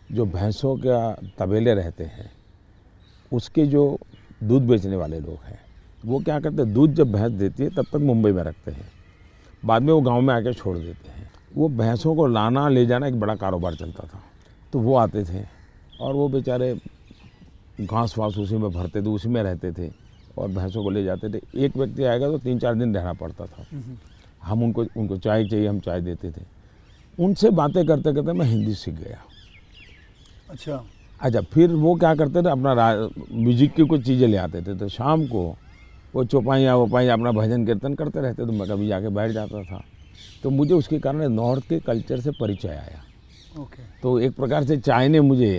जो भैंसों का तबेले रहते हैं उसके जो दूध बेचने वाले लोग हैं वो क्या करते हैं, दूध जब भैंस देती है तब तक मुंबई में रखते हैं, बाद में वो गांव में आके छोड़ देते हैं। वो भैंसों को लाना ले जाना एक बड़ा कारोबार चलता था। तो वो आते थे और वो बेचारे घास वास उसी में भरते थे, उसी में रहते थे और भैंसों को ले जाते थे। एक व्यक्ति आएगा तो 3-4 दिन रहना पड़ता था। हम उनको चाय चाहिए, हम चाय देते थे। उनसे बातें करते करते मैं हिंदी सीख गया। अच्छा, फिर वो क्या करते थे, अपना म्यूजिक की कुछ चीज़ें ले आते थे, तो शाम को वो चौपाइयाँ वोपाइयाँ अपना भजन कीर्तन करते रहते, तो मैं कभी जाके बैठ जाता था। तो मुझे उसके कारण नॉर्थ के कल्चर से परिचय आया। तो एक प्रकार से चाय ने मुझे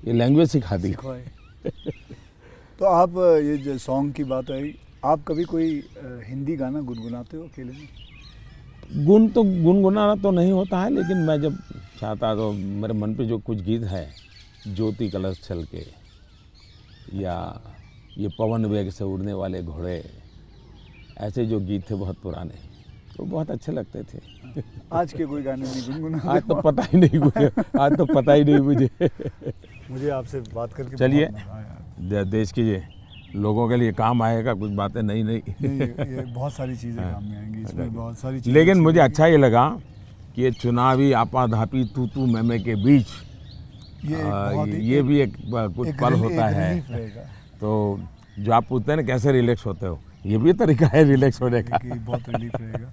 ये लैंग्वेज सिखा दी। तो आप ये जो सॉन्ग की बात आई, आप कभी कोई हिंदी गाना गुनगुनाते हो अकेले में? गुनगुनाना तो नहीं होता है, लेकिन मैं जब चाहता तो मेरे मन पे जो कुछ गीत है, ज्योति कलश छल के या ये पवन वेग से उड़ने वाले घोड़े, ऐसे जो गीत थे बहुत पुराने, तो बहुत अच्छे लगते थे। आज के कोई गाने नहीं गुनगुनाते? आज तो पता ही नहीं मुझे, आज तो पता ही नहीं मुझे आपसे बात करके चलिए देश के लोगों के लिए काम आएगा कुछ बातें नहीं ये बहुत सारी चीज़ें काम में आएंगी, इसमें बहुत सारी चीज़ें। लेकिन मुझे अच्छा ये लगा कि ये चुनावी आपाधापी तू मैमे के बीच ये भी एक कुछ पल होता है। तो जो आप पूछते हैं ना कैसे रिलैक्स होते हो, ये भी तरीका है रिलैक्स होने का। बहुत रिलीफ रहेगा।